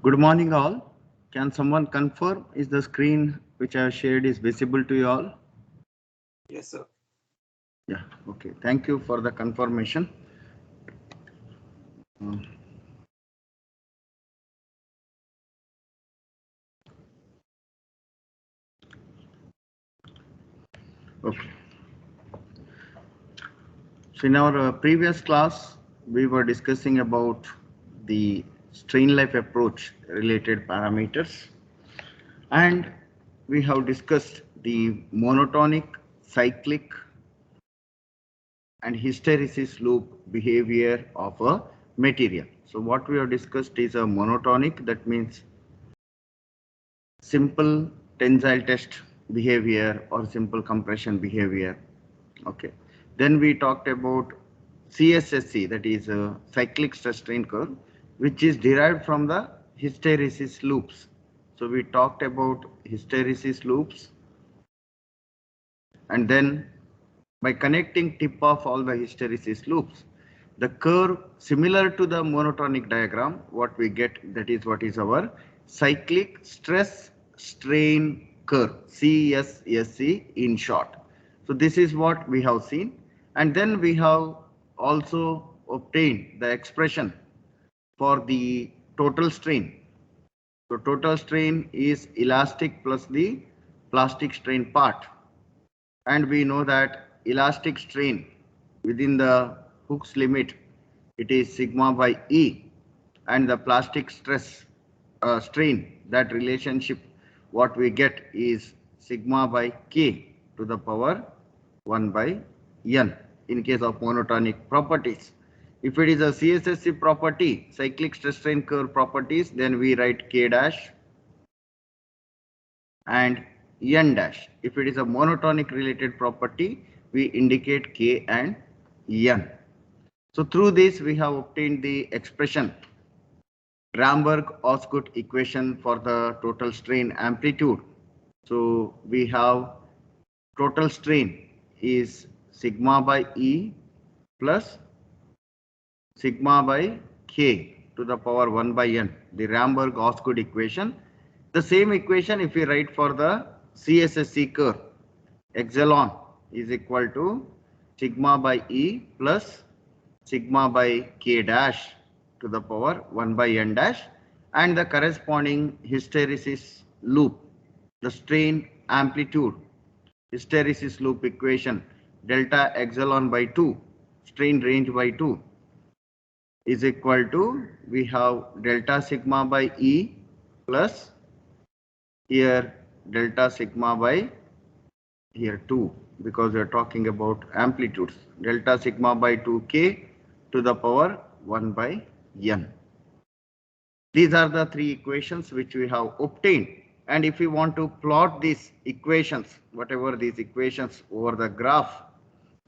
Good morning, all. Can someone confirm is the screen which I have shared is visible to you all? Yes, sir. Yeah, okay. Thank you for the confirmation. Um, Okay. So in our previous class, we were discussing about the strain life approach related parameters, and we have discussed the monotonic, cyclic, and hysteresis loop behavior of a material. So what we have discussed is a monotonic, that means simple tensile test behavior or simple compression behavior. Okay. Then we talked about CSSC, that is a cyclic stress strain curve, which is derived from the hysteresis loops. So we talked about hysteresis loops, and then by connecting tip of all the hysteresis loops, the curve similar to the monotonic diagram, what we get, that is what is our cyclic stress strain curve, CSSC in short. So this is what we have seen, and then we have also obtained the expression for the total strain. So total strain is elastic plus the plastic strain part, and we know that elastic strain within the Hooke's limit, it is sigma by E, and the plastic stress strain, that relationship what we get is sigma by K to the power 1 by N in case of monotonic properties. If it is a CSSC property, cyclic stress strain curve properties, then we write K dash and N dash. If it is a monotonic related property, we indicate K and N. So through this, we have obtained the expression Ramberg-Osgood equation for the total strain amplitude. So we have total strain is sigma by E plus sigma by K to the power 1 by N, the Ramberg-Osgood equation. The same equation if we write for the CSSC curve, epsilon is equal to sigma by E plus sigma by K dash to the power 1 by N dash, and the corresponding hysteresis loop, the strain amplitude hysteresis loop equation, delta epsilon by 2, strain range by 2 is equal to, we have delta sigma by E plus here delta sigma by here 2, because we are talking about amplitudes, delta sigma by 2K to the power 1 by N. These are the three equations which we have obtained, and if we want to plot these equations, whatever these equations over the graph,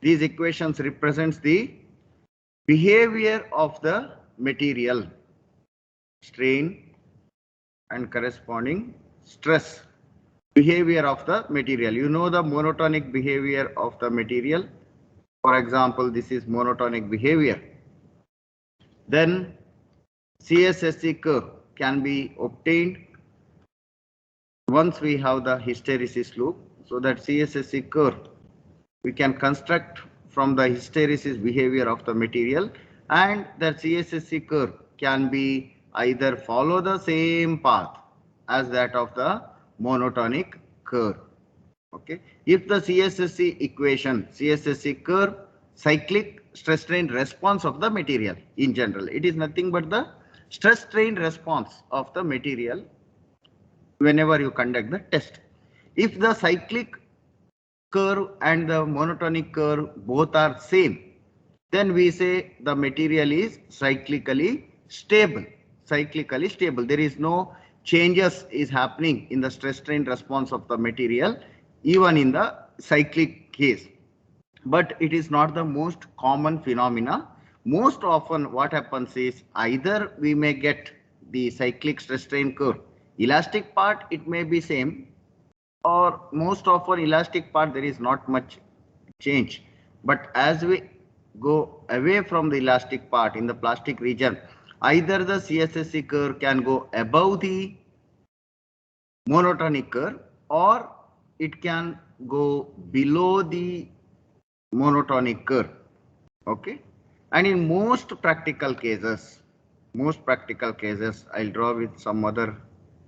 these equations represents the behavior of the material, strain and corresponding stress behavior of the material. You know the monotonic behavior of the material. For example, this is monotonic behavior. Then CSSC curve can be obtained once we have the hysteresis loop. So that CSSC curve we can construct from the hysteresis behavior of the material, and the CSSC curve can be either follow the same path as that of the monotonic curve. Okay, if the CSSC equation, CSSC curve, cyclic stress strain response of the material in general, it is nothing but the stress strain response of the material whenever you conduct the test. If the cyclic curve and the monotonic curve both are same, then we say the material is cyclically stable. Cyclically stable. There is no changes is happening in the stress strain response of the material, even in the cyclic case. But it is not the most common phenomena. Most often what happens is either we may get the cyclic stress strain curve. Elastic part, it may be same, or most often elastic part there is not much change, but as we go away from the elastic part in the plastic region, Either the CSSC curve can go above the monotonic curve or it can go below the monotonic curve. Okay. And in most practical cases, I'll draw with some other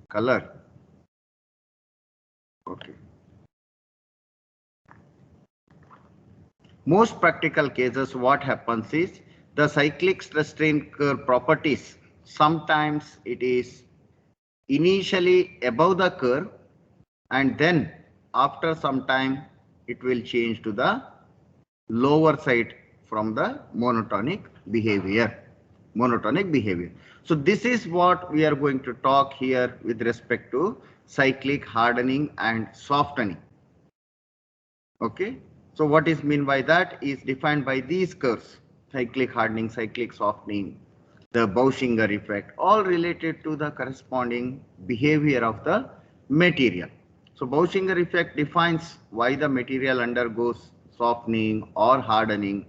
color. Okay. Most practical cases, what happens is the cyclic stress strain curve properties, sometimes it is initially above the curve and then after some time it will change to the lower side from the monotonic behavior. So this is what we are going to talk here with respect to cyclic hardening and softening. Okay. So what is meant by that is defined by these curves: cyclic hardening, cyclic softening, the Bauschinger effect, all related to the corresponding behavior of the material. So Bauschinger effect defines why the material undergoes softening or hardening.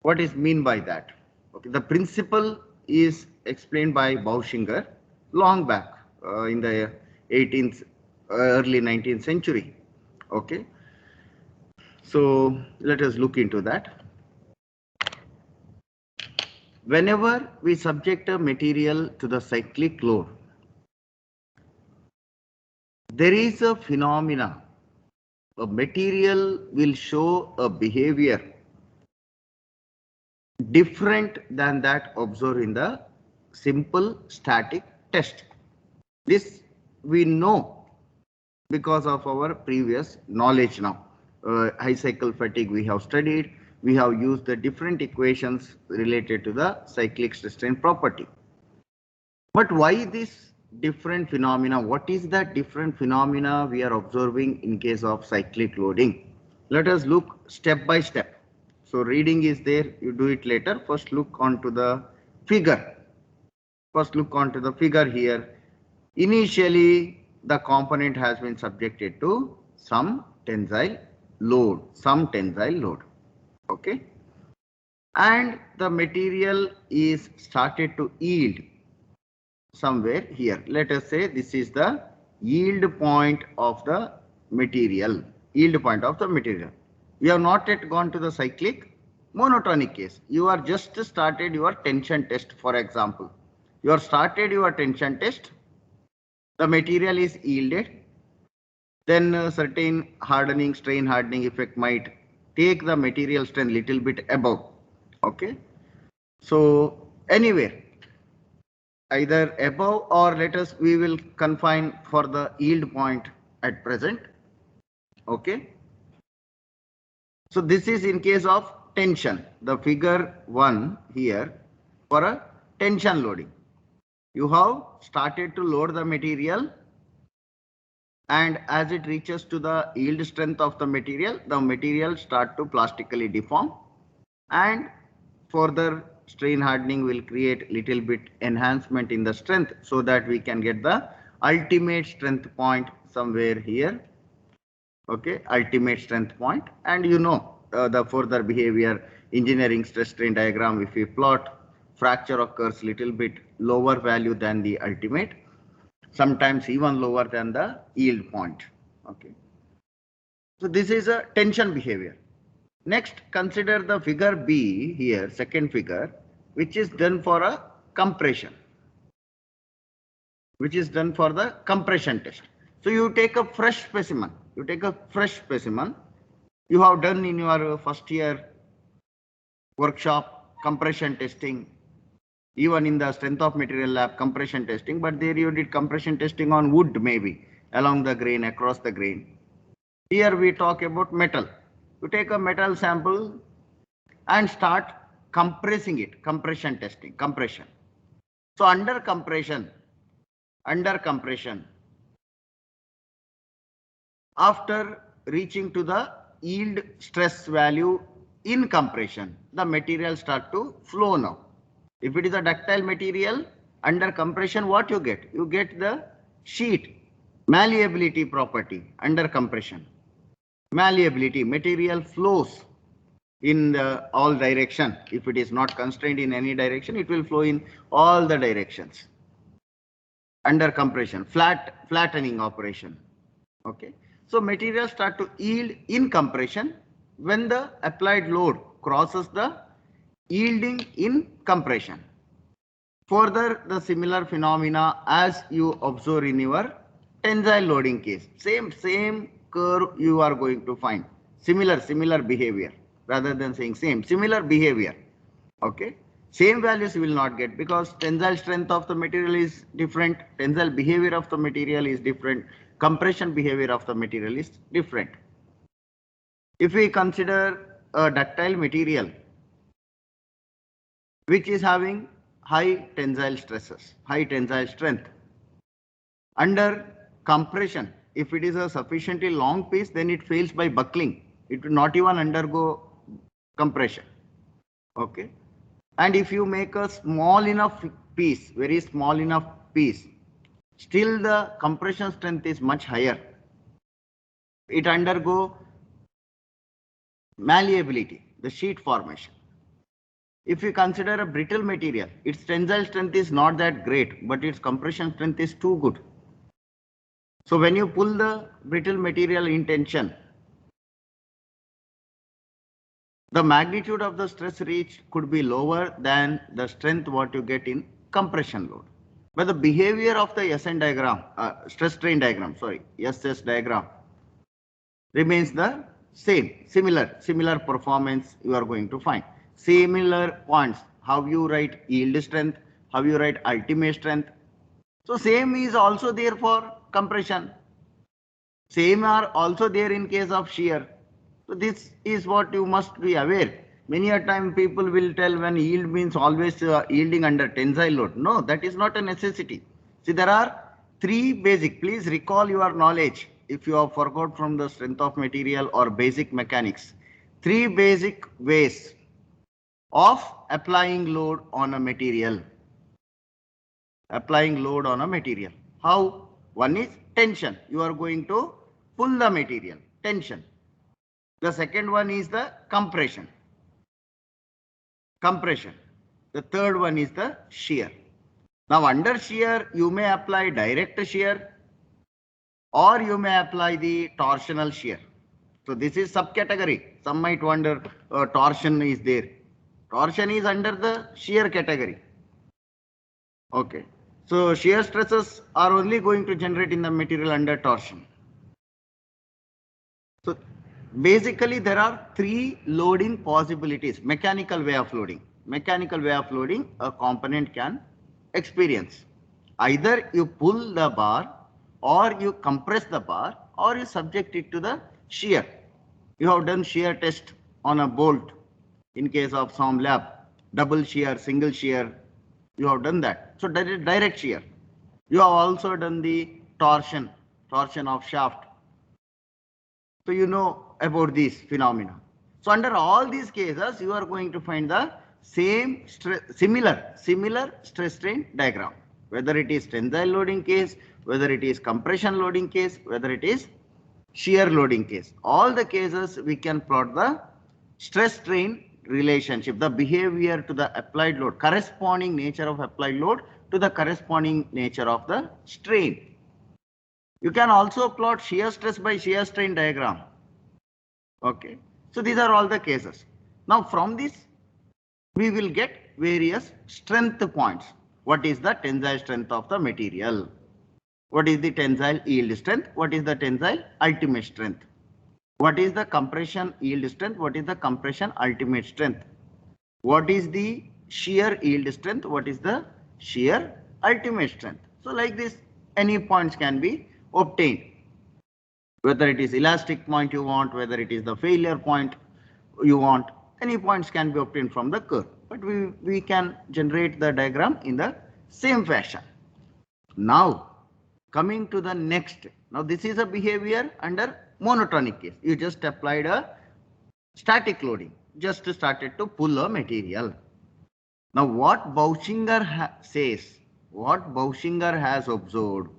What is meant by that? Okay, the principle is explained by Bauschinger long back in the 18th, early 19th century. Okay. So let us look into that. Whenever we subject a material to the cyclic load, there is a phenomena. A material will show a behavior different than that observed in the simple static test. This we know because of our previous knowledge now. High cycle fatigue we have studied. We have used the different equations related to the cyclic stress strain property. But why this different phenomena? What is that different phenomena we are observing in case of cyclic loading? Let us look step by step. So reading is there, you do it later. First look onto the figure. Here. Initially, the component has been subjected to some tensile load. Okay. And the material is started to yield somewhere here. Let us say this is the yield point of the material. We have not yet gone to the cyclic monotonic case. You are just started your tension test, for example. You have started your tension test. The material is yielded. Then a certain strain hardening effect might take the material strength little bit above. Okay. So anywhere, either above or we will confine for the yield point at present. Okay. So this is in case of tension. The figure 1 here for a tension loading. You have started to load the material, and as it reaches to the yield strength of the material start to plastically deform, and further strain hardening will create little bit enhancement in the strength so that we can get the ultimate strength point somewhere here. Okay, ultimate strength point. And you know the further behavior, engineering stress strain diagram, if we plot, fracture occurs little bit lower value than the ultimate, sometimes even lower than the yield point. Okay. So this is a tension behavior. Next, consider the figure B here, second figure, which is done for a compression. Test. So you take a fresh specimen. You have done in your first year workshop compression testing, even in the strength of material lab compression testing, but there you did compression testing on wood, maybe along the grain, across the grain. Here we talk about metal. You take a metal sample and start compressing it, compression. So under compression, after reaching to the yield stress value in compression, the material start to flow now. If it is a ductile material, under compression, what you get? You get the sheet malleability property under compression. Malleability, material flows. in all direction. If it is not constrained in any direction, it will flow in all the directions under compression, flattening operation. Okay. So materials start to yield in compression when the applied load crosses the yielding in compression. Further, the similar phenomena as you observe in your tensile loading case. Same curve you are going to find. Similar behavior rather than saying similar behavior. Okay. Same values you will not get because tensile strength of the material is different, tensile behavior of the material is different, compression behavior of the material is different. If we consider a ductile material which is having high tensile stresses, high tensile strength, under compression, if it is a sufficiently long piece, then it fails by buckling. It will not even undergo compression. Okay. And if you make a small enough piece, very small enough piece, still the compression strength is much higher. It undergo malleability, the sheet formation. If you consider a brittle material, its tensile strength is not that great, but its compression strength is too good. So when you pull the brittle material in tension, the magnitude of the stress reached could be lower than the strength what you get in compression load. But the behavior of the SN diagram, stress strain diagram, sorry, SS diagram remains the same, similar performance you are going to find. Similar points, how you write yield strength, how you write ultimate strength. So same is also there for compression. Same are also there in case of shear. So this is what you must be aware. Many a time people will tell when yield means always yielding under tensile load. No, that is not a necessity. See, there are three basic. Please recall your knowledge if you have forgot from the strength of material or basic mechanics. Three basic ways of applying load on a material. Applying load on a material. How? One is tension. You are going to pull the material. Tension. The second one is the compression. Compression. The third one is the shear. Now under shear, you may apply direct shear or you may apply the torsional shear. So this is subcategory. Some might wonder torsion is there. Torsion is under the shear category. Okay. So shear stresses are only going to generate in the material under torsion. So basically there are three loading possibilities. Mechanical way of loading. Mechanical way of loading a component can experience. Either you pull the bar or you compress the bar or you subject it to the shear. You have done shear test on a bolt in case of some lab. Double shear, single shear. You have done that. So that is direct shear. You have also done the torsion of shaft. So you know about these phenomena. So under all these cases, you are going to find the similar stress strain diagram. Whether it is tensile loading case, whether it is compression loading case, whether it is shear loading case. All the cases we can plot the stress strain relationship, the behavior to the applied load, corresponding nature of applied load to the corresponding nature of the strain. You can also plot shear stress by shear strain diagram. Okay. So these are all the cases. Now from this, we will get various strength points. What is the tensile strength of the material? What is the tensile yield strength? What is the tensile ultimate strength? What is the compression yield strength? What is the compression ultimate strength? What is the shear yield strength? What is the shear ultimate strength? So like this, any points can be obtained. Whether it is elastic point you want, whether it is the failure point you want, any points can be obtained from the curve. But we can generate the diagram in the same fashion. Now, coming to the next. Now this is a behavior under monotonic case. You just applied a static loading, just started to pull a material. Now what Bauschinger says, what Bauschinger has observed,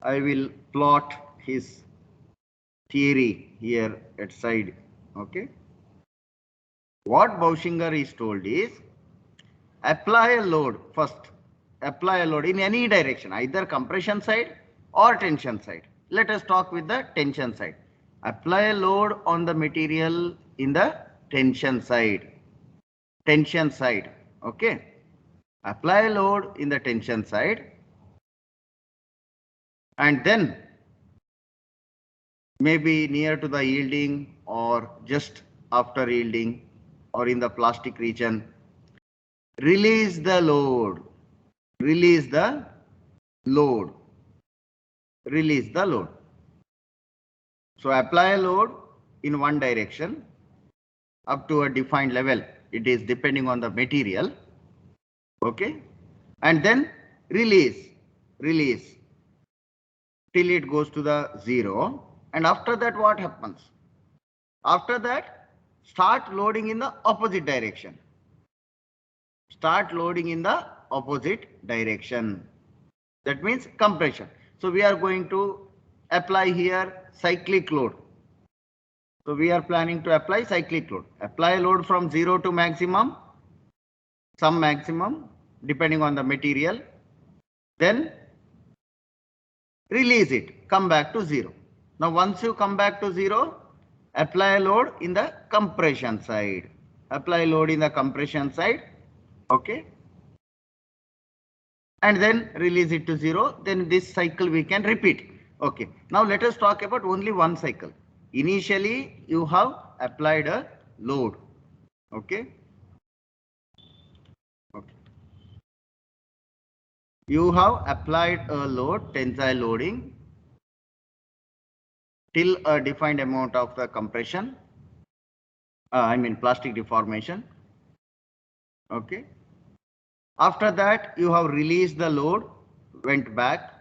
I will plot his theory here at side Okay. What Bauschinger is told is apply a load first. Apply a load in any direction, either compression side or tension side. Let us talk with the tension side. Apply a load on the material in the tension side. Tension side. Okay. Apply a load in the tension side, and then maybe near to the yielding or just after yielding or in the plastic region, release the load. Release the load. Release the load. So apply a load in one direction up to a defined level. It is depending on the material. Okay. And then release till it goes to the 0. And after that, what happens? After that, start loading in the opposite direction. Start loading in the opposite direction. That means compression. So we are going to apply here cyclic load. So we are planning to apply cyclic load. Apply load from 0 to maximum, some maximum depending on the material. Then release it, come back to 0. Now once you come back to 0, apply load in the compression side. Apply load in the compression side. Okay. And then release it to 0. Then this cycle we can repeat. Okay. Now let us talk about only one cycle. Initially you have applied a load. Okay. Okay. You have applied a load, tensile loading, till a defined amount of the compression. Plastic deformation. Okay. After that, you have released the load, went back.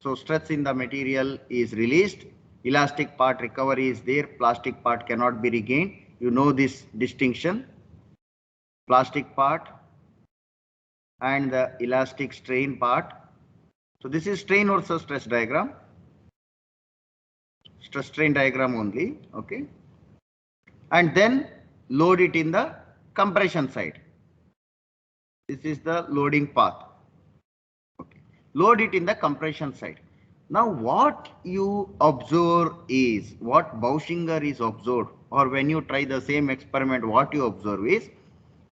So stress in the material is released. Elastic part recovery is there. Plastic part cannot be regained. You know this distinction. Plastic part and the elastic strain part. So this is strain versus stress diagram. Stress strain diagram only. Okay. And then load it in the compression side. This is the loading path. Okay. Load it in the compression side. Now what you observe is, what Bauschinger is observed, or when you try the same experiment, what you observe is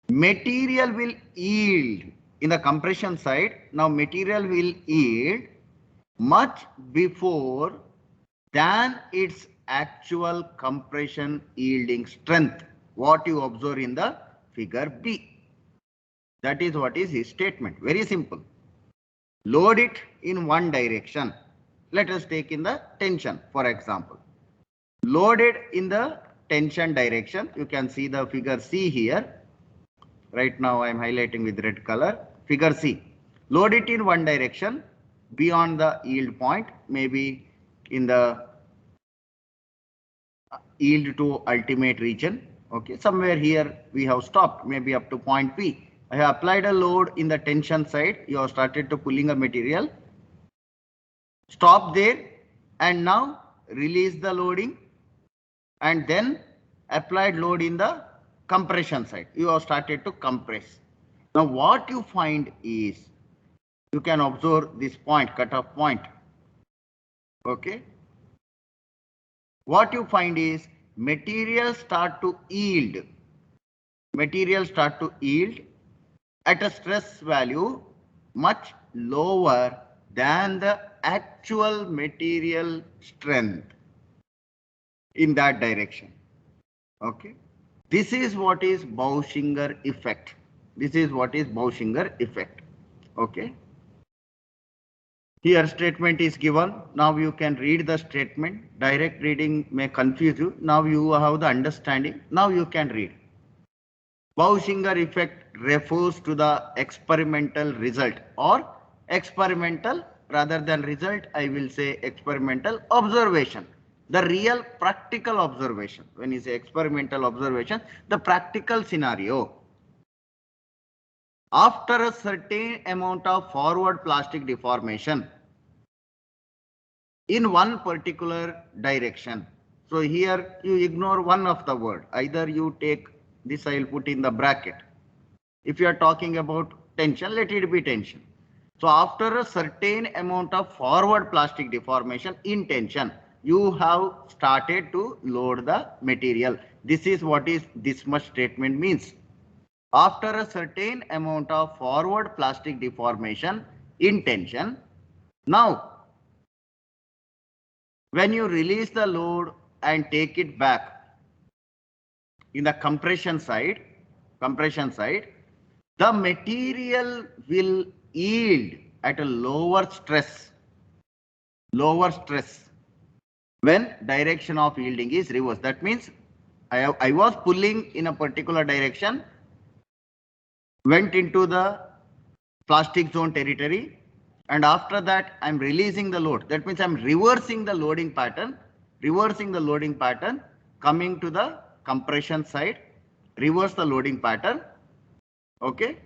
material will yield in the compression side. Now material will yield much before than its actual compression yielding strength. What you observe in the figure B. That is what is his statement. Very simple. Load it in one direction. Let us take in the tension, for example. Load it in the tension direction. You can see the figure C here. Right now I am highlighting with red color. Figure C. Load it in one direction beyond the yield point, maybe in the yield to ultimate region. Okay, somewhere here we have stopped, maybe up to point P. I have applied a load in the tension side. You have started to pulling a material. Stop there and now release the loading and then applied load in the compression side. You have started to compress. Now what you find is, you can observe this point, cutoff point. Okay. What you find is materials start to yield. Materials start to yield at a stress value much lower than the actual material strength in that direction. Okay. This is what is Bauschinger effect. This is what is Bauschinger effect. Okay. Here statement is given. Now you can read the statement. Direct reading may confuse you. Now you have the understanding. Now you can read. Bauschinger effect refers to the experimental result, or experimental rather than result, I will say experimental observation. The real practical observation. When you say experimental observation, the practical scenario. After a certain amount of forward plastic deformation in one particular direction. So here you ignore one of the word. Either you take this, I will put in the bracket. If you are talking about tension, let it be tension. So after a certain amount of forward plastic deformation in tension, you have started to load the material. This is what is this much statement means. After a certain amount of forward plastic deformation in tension, now when you release the load and take it back in the compression side, the material will yield at a lower stress when direction of yielding is reversed. That means I was pulling in a particular direction, went into the plastic zone territory, and after that I'm releasing the load. That means I'm reversing the loading pattern, coming to the compression side, reverse the loading pattern. Okay.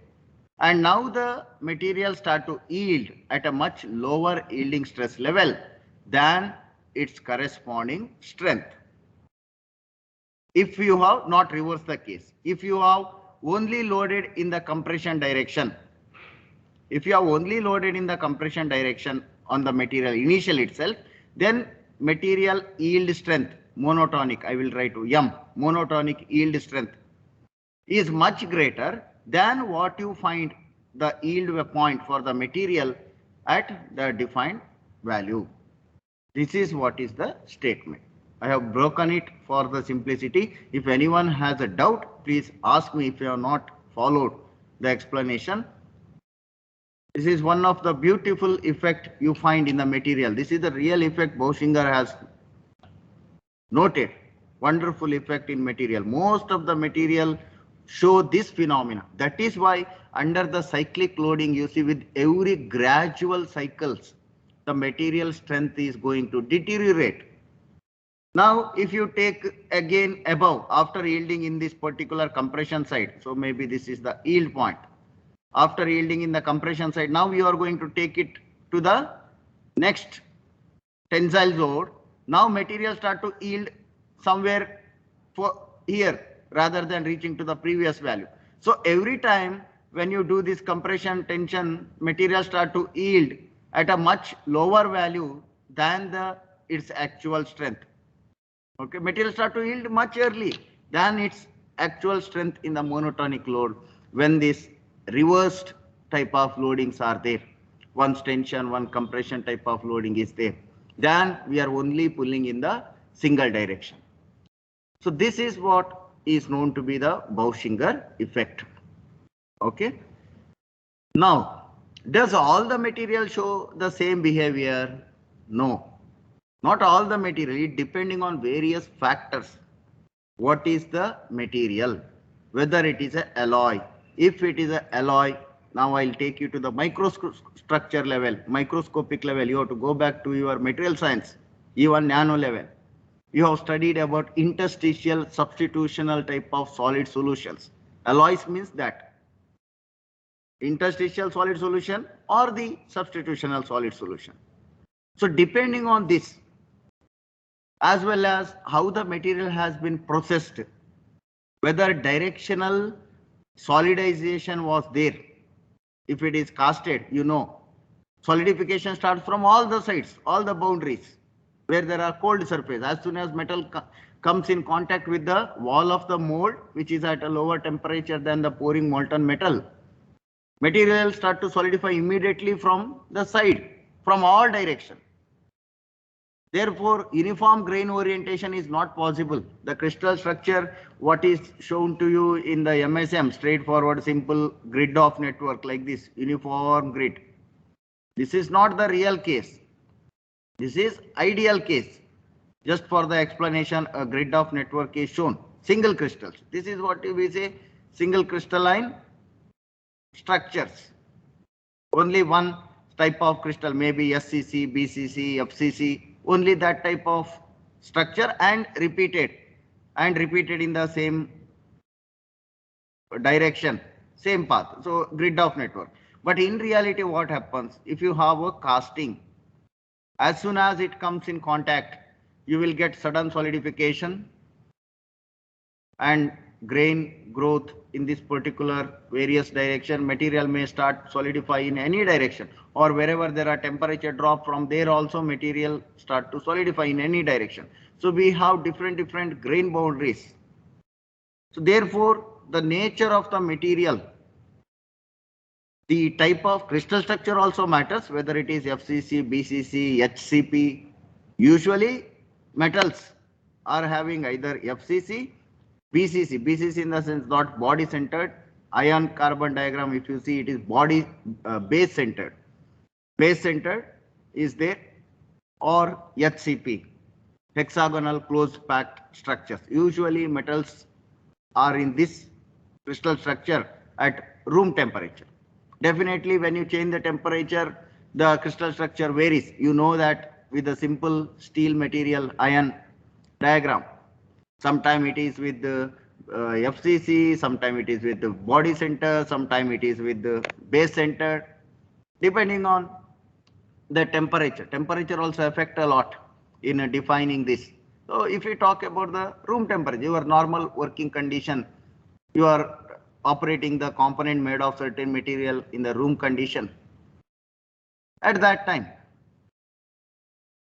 And now the material start to yield at a much lower yielding stress level than its corresponding strength. If you have not reversed the case, if you have only loaded in the compression direction, on the material initial itself, then material yield strength, monotonic, I will write to M, monotonic yield strength is much greater than what you find the yield point for the material at the defined value. This is what is the statement. I have broken it for the simplicity. If anyone has a doubt, please ask me if you have not followed the explanation. This is one of the beautiful effect you find in the material. This is the real effect Bauschinger has noted. Wonderful effect in material. Most of the material show this phenomena. That is why under the cyclic loading, you see with every gradual cycles, the material strength is going to deteriorate. Now, if you take again above, after yielding in this particular compression side, so maybe this is the yield point. After yielding in the compression side, now you are going to take it to the next tensile load. Now material start to yield somewhere for here rather than reaching to the previous value. So every time when you do this compression tension, material start to yield at a much lower value than its actual strength. Okay, material start to yield much early than its actual strength in the monotonic load when this reversed type of loadings are there. One tension, one compression type of loading is there. Then we are only pulling in the single direction. So this is what is known to be the Bauschinger effect. Okay. Now, does all the material show the same behavior? No. Not all the material, depending on various factors. What is the material? Whether it is an alloy. If it is an alloy, now I'll take you to the microstructure level, microscopic level. You have to go back to your material science, even nano level. You have studied about interstitial substitutional type of solid solutions. Alloys means that. Interstitial solid solution or the substitutional solid solution. So depending on this, as well as how the material has been processed, whether directional solidization was there. If it is casted, you know, solidification starts from all the sides, all the boundaries where there are cold surface. As soon as metal comes in contact with the wall of the mold, which is at a lower temperature than the pouring molten metal, material start to solidify immediately from the side, from all directions. Therefore, uniform grain orientation is not possible. The crystal structure, what is shown to you in the MSM, straightforward, simple grid of network like this, uniform grid. This is not the real case. This is ideal case. Just for the explanation, a grid of network is shown. Single crystals. This is what we say, single crystalline structures. Only one type of crystal, maybe SCC, BCC, FCC, only that type of structure and repeated in the same direction, same path. So grid of network. But in reality, what happens if you have a casting? As soon as it comes in contact, you will get sudden solidification and grain growth in this particular various direction. Material may start solidify in any direction, or wherever there are temperature drop, from there also material start to solidify in any direction. So we have different grain boundaries. So therefore the nature of the material, the type of crystal structure also matters, whether it is FCC, BCC, HCP. Usually metals are having either FCC, BCC. BCC in the sense not body centered. Ion carbon diagram, if you see, it is body base centered. Base centered is there, or HCP, hexagonal closed packed structures. Usually metals are in this crystal structure at room temperature. Definitely when you change the temperature, the crystal structure varies. You know that with a simple steel material ion diagram. Sometime it is with the FCC, sometime it is with the body center, sometime it is with the base center, depending on the temperature. Temperature also affect a lot in defining this. So if we talk about the room temperature, your normal working condition, you are operating the component made of certain material in the room condition at that time.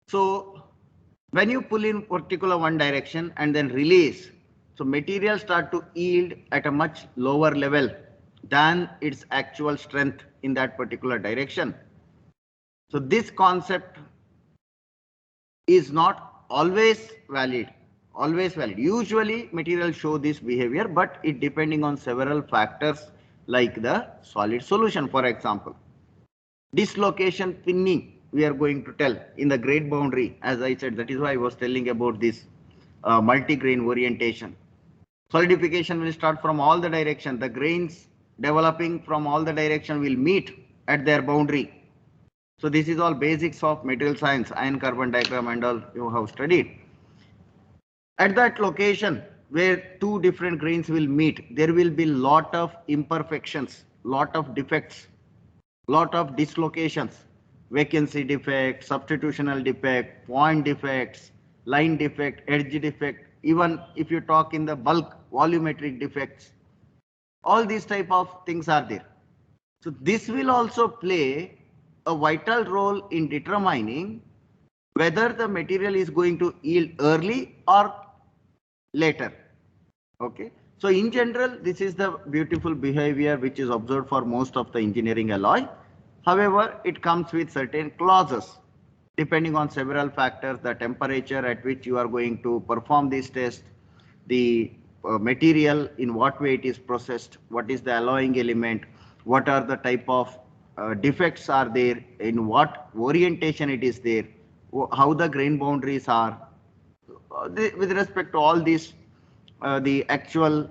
So when you pull in particular one direction and then release, so material start to yield at a much lower level than its actual strength in that particular direction. So this concept is not always valid. Usually materials show this behavior, but it depending on several factors like the solid solution. For example, dislocation thinning, we are going to tell in the grade boundary. As I said, that is why I was telling about this multi-grain orientation. Solidification will start from all the direction. The grains developing from all the direction will meet at their boundary. So this is all basics of material science, ion carbon diagram and all you have studied. At that location where two different grains will meet, there will be lot of imperfections, lot of defects, lot of dislocations, vacancy defect, substitutional defect, point defects, line defect, edge defect, even if you talk in the bulk volumetric defects, all these type of things are there. So this will also play a vital role in determining whether the material is going to yield early or later. Okay. So in general, this is the beautiful behavior which is observed for most of the engineering alloy. However, it comes with certain clauses depending on several factors, the temperature at which you are going to perform this test, the material, in what way it is processed, what is the alloying element, what are the type of defects are there, in what orientation it is there, how the grain boundaries are. With respect to all these, the actual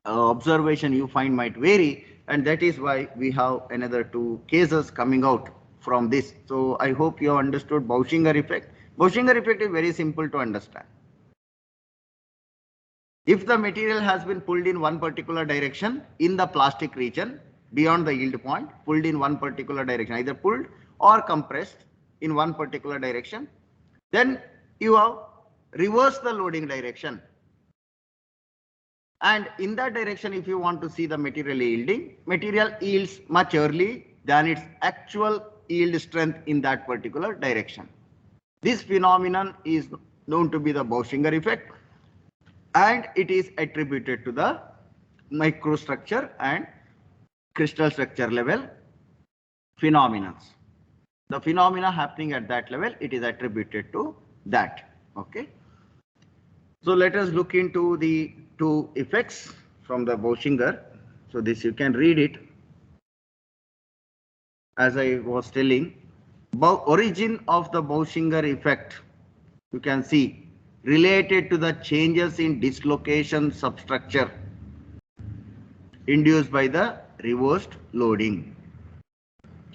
observation you find might vary, and that is why we have another two cases coming out from this. So I hope you have understood Bauschinger effect. Bauschinger effect is very simple to understand. If the material has been pulled in one particular direction in the plastic region beyond the yield point, pulled in one particular direction, either pulled or compressed in one particular direction, then you have reversed the loading direction. And in that direction, if you want to see the material yielding, material yields much early than its actual yield strength in that particular direction. This phenomenon is known to be the Bauschinger effect, and it is attributed to the microstructure and crystal structure level phenomena. The phenomena happening at that level, it is attributed to that. Okay. So let us look into the two effects from the Bauschinger. So this you can read it. As I was telling, origin of the Bauschinger effect, you can see, related to the changes in dislocation substructure induced by the reversed loading.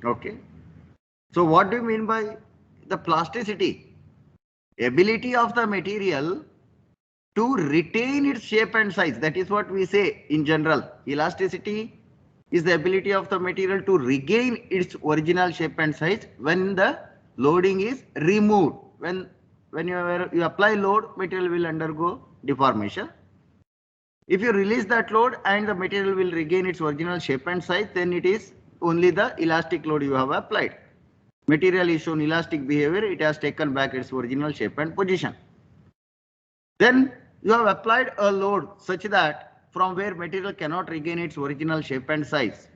Okay. So what do you mean by the plasticity? Ability of the material to retain its shape and size. That is what we say in general. Elasticity is the ability of the material to regain its original shape and size when the loading is removed, when whenever you apply load, material will undergo deformation. If you release that load and the material will regain its original shape and size, then it is only the elastic load you have applied. Material is shown elastic behavior, it has taken back its original shape and position. Then you have applied a load such that from where material cannot regain its original shape and size.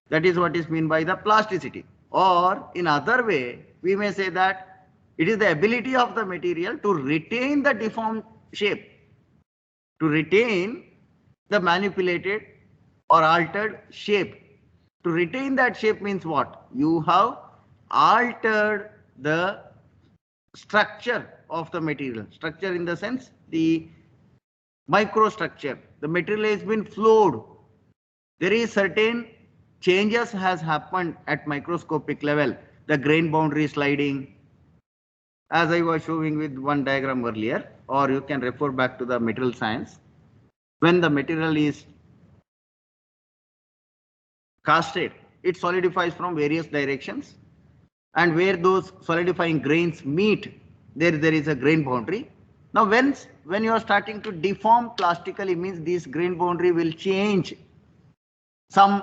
That is what is meant by the plasticity. Or in other way, we may say that it is the ability of the material to retain the deformed shape, to retain the manipulated or altered shape. To retain that shape means what? You have altered the structure of the material. Structure in the sense the microstructure. The material has been flowed. There is certain changes has happened at microscopic level. The grain boundary sliding, as I was showing with one diagram earlier, or you can refer back to the material science. When the material is casted, it solidifies from various directions, and where those solidifying grains meet, there is a grain boundary. Now when you are starting to deform plastically, means this grain boundary will change. Some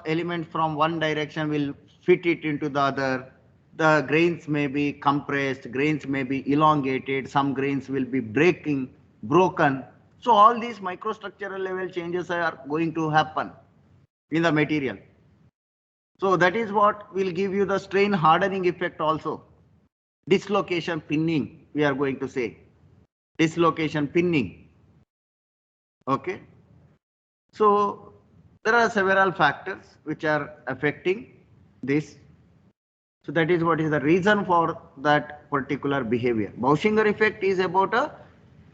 element from one direction will fit it into the other. The grains may be compressed, grains may be elongated, some grains will be broken. So all these microstructural level changes are going to happen in the material. So that is what will give you the strain hardening effect also. Dislocation pinning, we are going to say. Dislocation pinning. Okay. So there are several factors which are affecting this. So that is what is the reason for that particular behavior. Bauschinger effect is about a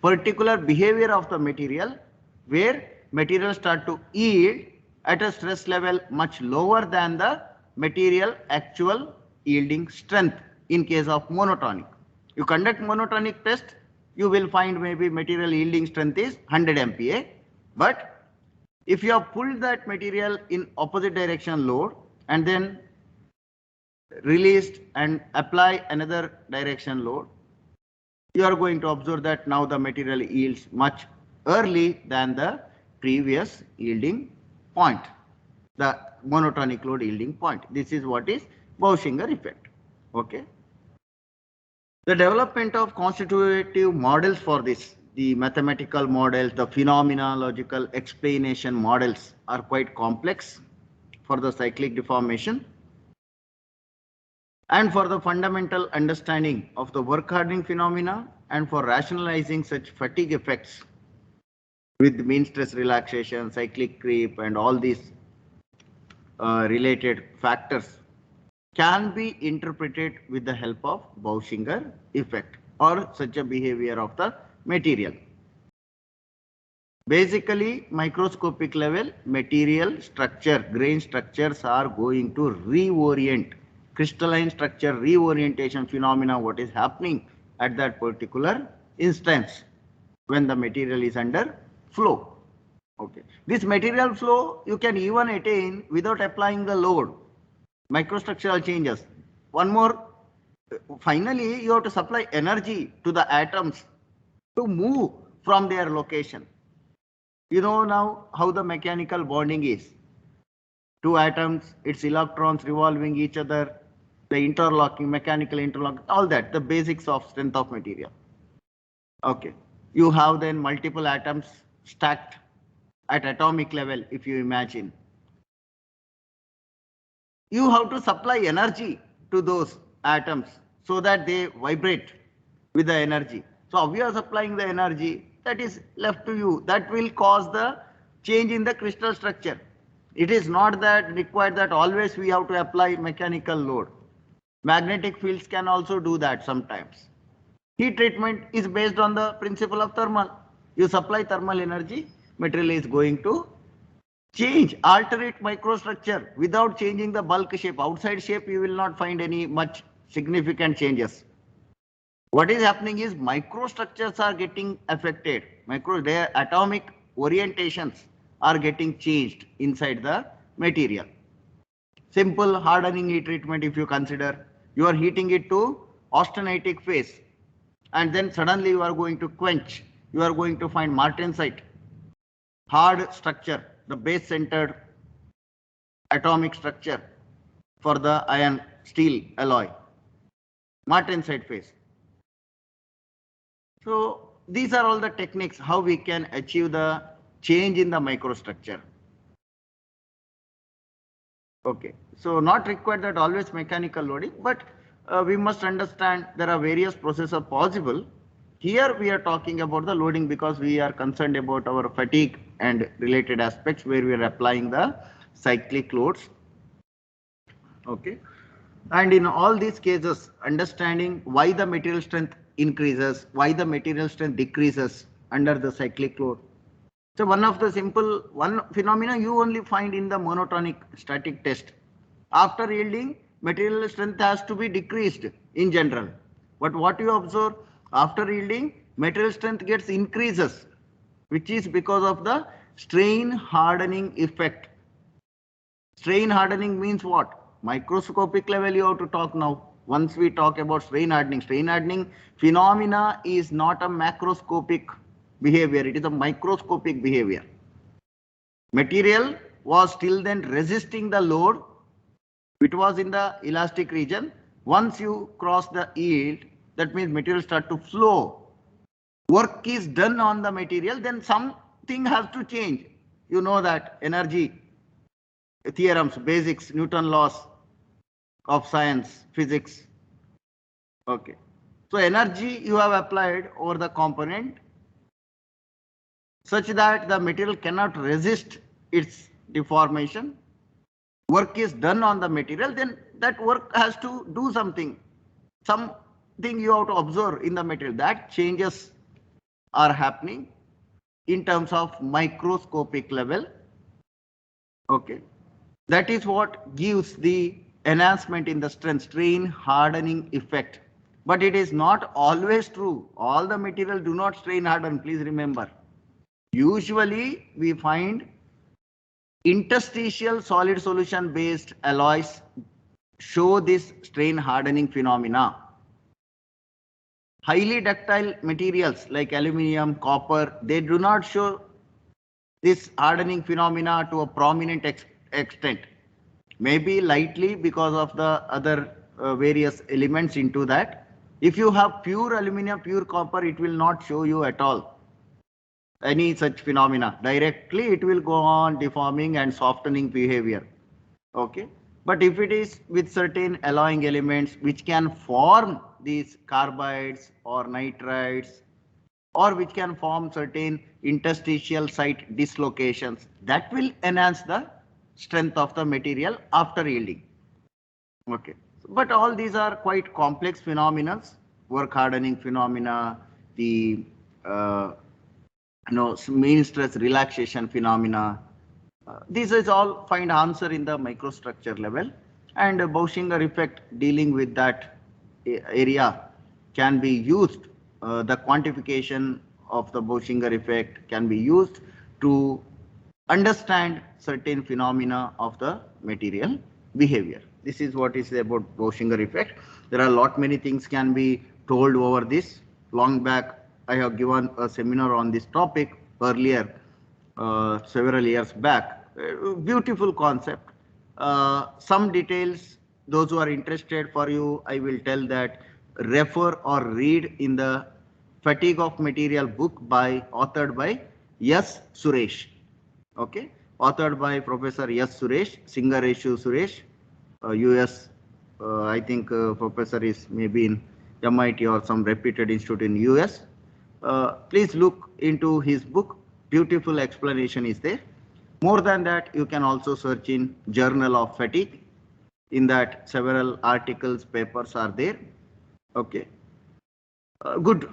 particular behavior of the material where material start to yield at a stress level much lower than the material actual yielding strength in case of monotonic. You conduct monotonic test, you will find maybe material yielding strength is 100 MPa, but if you have pulled that material in opposite direction load and then released and apply another direction load, you are going to observe that now the material yields much early than the previous yielding point, the monotonic load yielding point. This is what is Bauschinger effect. Okay. The development of constitutive models for this, the mathematical models, the phenomenological explanation models are quite complex for the cyclic deformation. And for the fundamental understanding of the work hardening phenomena and for rationalizing such fatigue effects with mean stress relaxation, cyclic creep, and all these related factors can be interpreted with the help of Bauschinger effect or such a behavior of the material. Basically, microscopic level material structure, grain structures are going to reorient. Crystalline structure reorientation phenomena, what is happening at that particular instance when the material is under flow. Okay. This material flow you can even attain without applying the load. Microstructural changes. One more, finally you have to supply energy to the atoms to move from their location. You know now how the mechanical bonding is. Two atoms, its electrons revolving each other, the interlocking, mechanical interlocking, all that, the basics of strength of material. Okay. You have then multiple atoms stacked at atomic level, if you imagine. You have to supply energy to those atoms so that they vibrate with the energy. So how we are supplying the energy, that is left to you. That will cause the change in the crystal structure. It is not that required that always we have to apply mechanical load. Magnetic fields can also do that sometimes. Heat treatment is based on the principle of thermal. You supply thermal energy, material is going to change, alter its microstructure without changing the bulk shape. Outside shape, you will not find any much significant changes. What is happening is microstructures are getting affected. Their atomic orientations are getting changed inside the material. Simple hardening heat treatment, if you consider, you are heating it to austenitic phase. and then suddenly you are going to quench. You are going to find martensite, hard structure, the base centered atomic structure for the iron steel alloy, martensite phase. So these are all the techniques how we can achieve the change in the microstructure. Okay, so not required that always mechanical loading, but we must understand there are various processes possible. Here we are talking about the loading because we are concerned about our fatigue and related aspects where we are applying the cyclic loads. Okay, and in all these cases, understanding why the material strength increases, why the material strength decreases under the cyclic load. So one of the one phenomena you only find in the monotonic static test. After yielding, material strength has to be decreased in general. But what you observe after yielding, material strength gets increases, which is because of the strain hardening effect. Strain hardening means what? Microscopic level you have to talk now. Once we talk about strain hardening phenomena is not a macroscopic behavior, it is a microscopic behavior. Material was till then resisting the load, it was in the elastic region. Once you cross the yield, that means material start to flow. Work is done on the material, then something has to change. You know that energy theorems, basics, Newton laws of science, physics. Okay. So energy you have applied over the component such that the material cannot resist its deformation. Work is done on the material, then that work has to do something. Something you have to observe in the material. That changes are happening in terms of microscopic level. Okay. That is what gives the enhancement in the strength, strain hardening effect. But it is not always true. All the material do not strain harden, please remember. Usually we find interstitial solid solution based alloys show this strain hardening phenomena. Highly ductile materials like aluminium, copper, they do not show this hardening phenomena to a prominent extent. Maybe lightly because of the other various elements into that. If you have pure aluminium, pure copper, it will not show you at all any such phenomena. Directly it will go on deforming and softening behavior. Okay. But if it is with certain alloying elements which can form these carbides or nitrides, or which can form certain interstitial site dislocations, that will enhance the strength of the material after yielding. Okay. But all these are quite complex phenomena, work hardening phenomena, the mean stress relaxation phenomena. These is all find answer in the microstructure level, and Bauschinger effect dealing with that area can be used. The quantification of the Bauschinger effect can be used to understand certain phenomena of the material behavior. This is what is about Bauschinger effect. There are a lot many things can be told over this. Long back I have given a seminar on this topic earlier, several years back. Beautiful concept. Some details, those who are interested for you, I will tell that refer or read in the Fatigue of Material book authored by S. Suresh. Okay, authored by Professor S. Suresh, Singareshu Suresh, US. I think professor is maybe in MIT or some reputed institute in US. Please look into his book. Beautiful explanation is there. More than that, you can also search in Journal of Fatigue. In that, several articles, papers are there. Okay. Good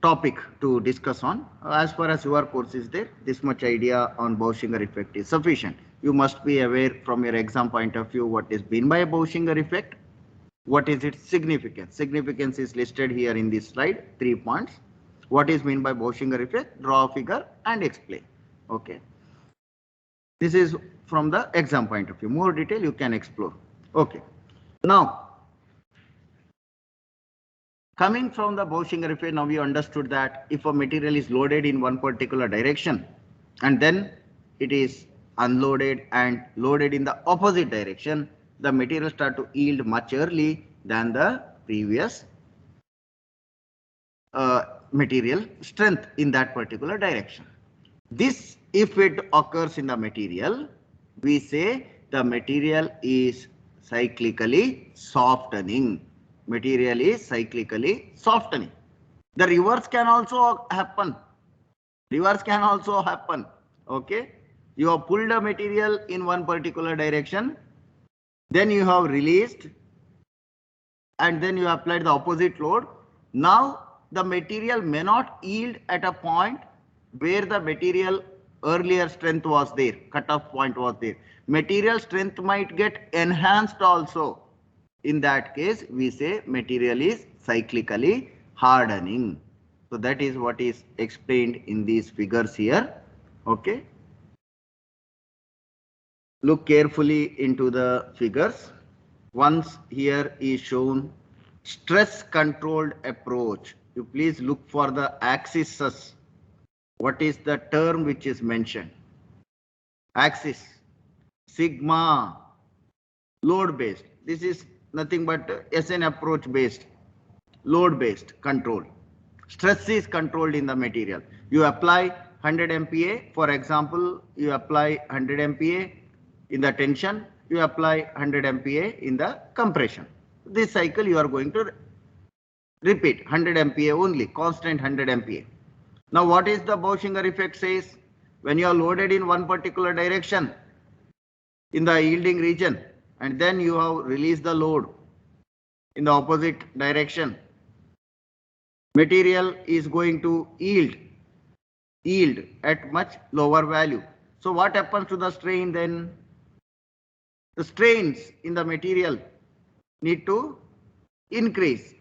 topic to discuss on. As far as your course is there, this much idea on Bauschinger effect is sufficient. You must be aware from your exam point of view what is meant by a Bauschinger effect. What is its significance? Significance is listed here in this slide, 3 points. What is meant by Bauschinger effect? Draw a figure and explain. Okay. This is from the exam point of view. More detail you can explore. Okay. Now, Coming from the Borschinger effect, now we understood that if a material is loaded in one particular direction and then it is unloaded and loaded in the opposite direction, the material start to yield much early than the previous material strength in that particular direction. This, if it occurs in the material, we say the material is cyclically softening. Material is cyclically softening. The reverse can also happen. Reverse can also happen. Okay. You have pulled a material in one particular direction, then you have released, and then you applied the opposite load. Now the material may not yield at a point where the material earlier strength was there, cutoff point was there. Material strength might get enhanced also. In that case, we say material is cyclically hardening. So that is what is explained in these figures here. Okay. Look carefully into the figures. Once here is shown stress controlled approach. You please look for the axes. What is the term which is mentioned? Axis, sigma, load based. This is nothing but SN approach based, load based control. Stress is controlled in the material. You apply 100 MPa, for example, you apply 100 MPa in the tension, you apply 100 MPa in the compression. This cycle you are going to repeat 100 MPa only, constant 100 MPa. Now what is the Borschinger effect says? When you are loaded in one particular direction in the yielding region and then you have released the load in the opposite direction, material is going to yield at much lower value. So what happens to the strain then? The strains in the material need to increase.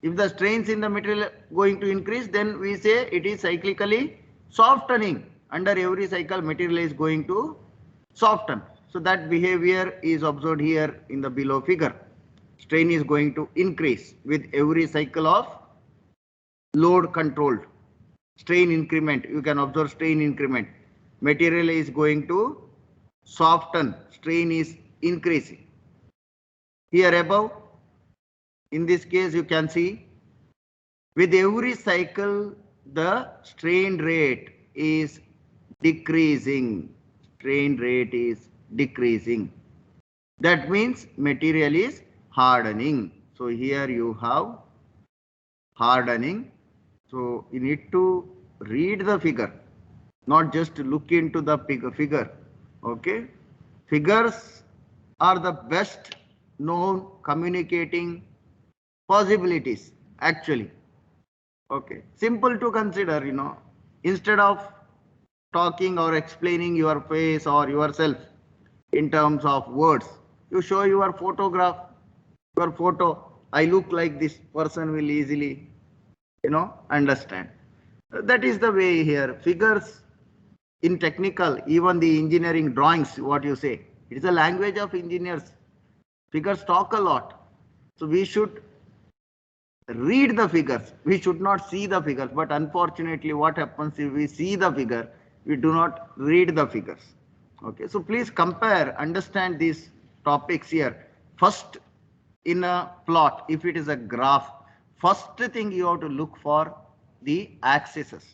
If the strains in the material going to increase, then we say it is cyclically softening. Under every cycle, material is going to soften. So that behavior is observed here in the below figure. Strain is going to increase with every cycle of load controlled. Strain increment, you can observe strain increment. Material is going to soften, strain is increasing. Here above, in this case, you can see with every cycle, the strain rate is decreasing. Strain rate is decreasing. That means material is hardening. So here you have hardening. So you need to read the figure, not just look into the figure. Okay. Figures are the best known communicating possibilities actually. Okay. Simple to consider, instead of talking or explaining your face or yourself in terms of words, you show your photograph, your photo. I look like this person will easily, understand. That is the way here. Figures in technical, even the engineering drawings, what you say, it is a language of engineers. Figures talk a lot. So we should read the figures. We should not see the figures. But unfortunately, what happens if we see the figure, we do not read the figures. Okay, so please compare, understand these topics here. First, in a plot, if it is a graph, first thing you have to look for the axes.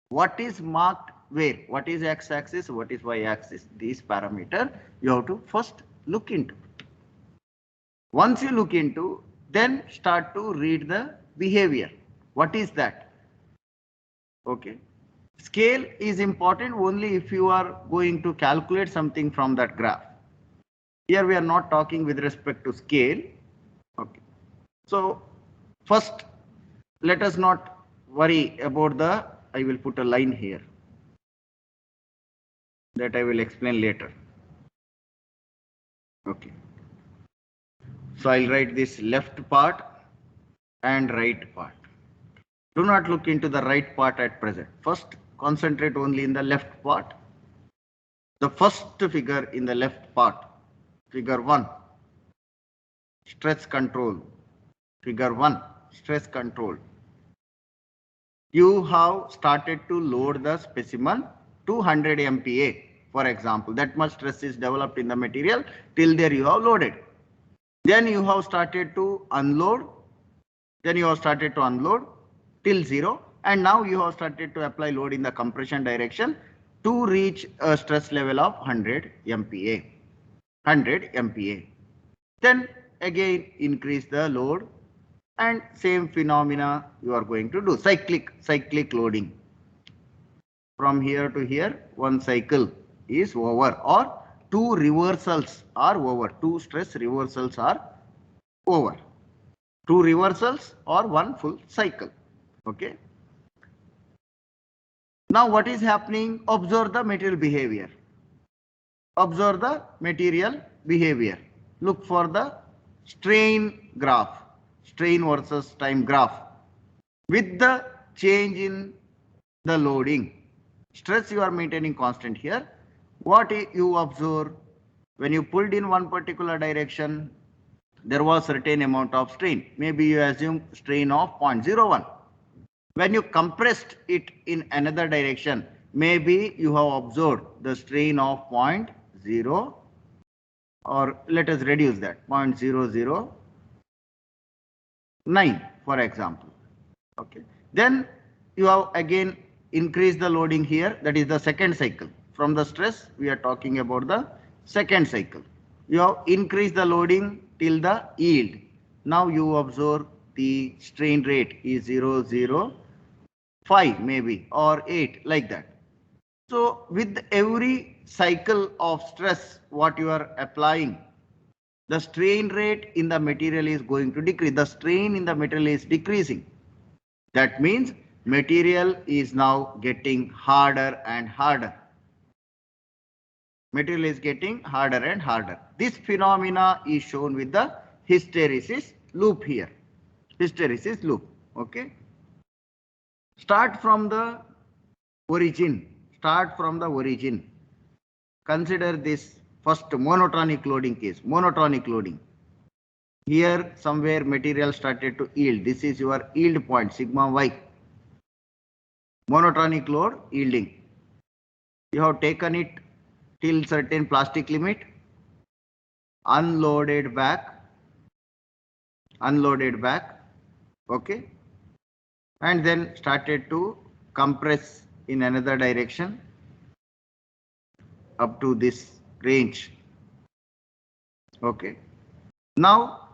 What is marked where? What is x-axis? What is y-axis? These parameters you have to first look into. Once you look into, then start to read the behavior. What is that? Okay. Scale is important only if you are going to calculate something from that graph. Here we are not talking with respect to scale. Okay. So first, let us not worry about I will put a line here that I will explain later. Okay. So I'll write this left part and right part. Do not look into the right part at present. First, concentrate only in the left part. The first figure in the left part, figure 1, stress control. Figure 1, stress control. You have started to load the specimen 200 MPa, for example. That much stress is developed in the material. Till there you have loaded. Then you have started to unload. Then you have started to unload till 0. And now you have started to apply load in the compression direction to reach a stress level of 100 MPa. 100 MPa. Then again increase the load, and same phenomena you are going to do, cyclic loading. From here to here, one cycle is over, or two reversals are over, two stress reversals are over, two reversals or one full cycle. Okay. Now what is happening? Observe the material behavior. Observe the material behavior. Look for the strain graph, strain versus time graph. With the change in the loading, stress you are maintaining constant here. What you observe, when you pulled in one particular direction, there was certain amount of strain. Maybe you assume strain of 0.01. When you compressed it in another direction, maybe you have observed the strain of 0.0, or let us reduce that, 0.009, for example. Okay. Then you have again increased the loading here. That is the second cycle. From the stress, we are talking about the second cycle. You have increased the loading till the yield. Now you observe the strain rate is 0.05 maybe, or 8, like that. So with every cycle of stress what you are applying, the strain rate in the material is going to decrease. The strain in the material is decreasing. That means material is now getting harder and harder. Material is getting harder and harder. This phenomena is shown with the hysteresis loop here. Hysteresis loop. Okay. Start from the origin. Start from the origin. Consider this first monotonic loading case. Monotonic loading. Here somewhere material started to yield. This is your yield point, sigma y. Monotonic load yielding. You have taken it till certain plastic limit, unloaded back, okay, and then started to compress in another direction up to this range. Okay. Now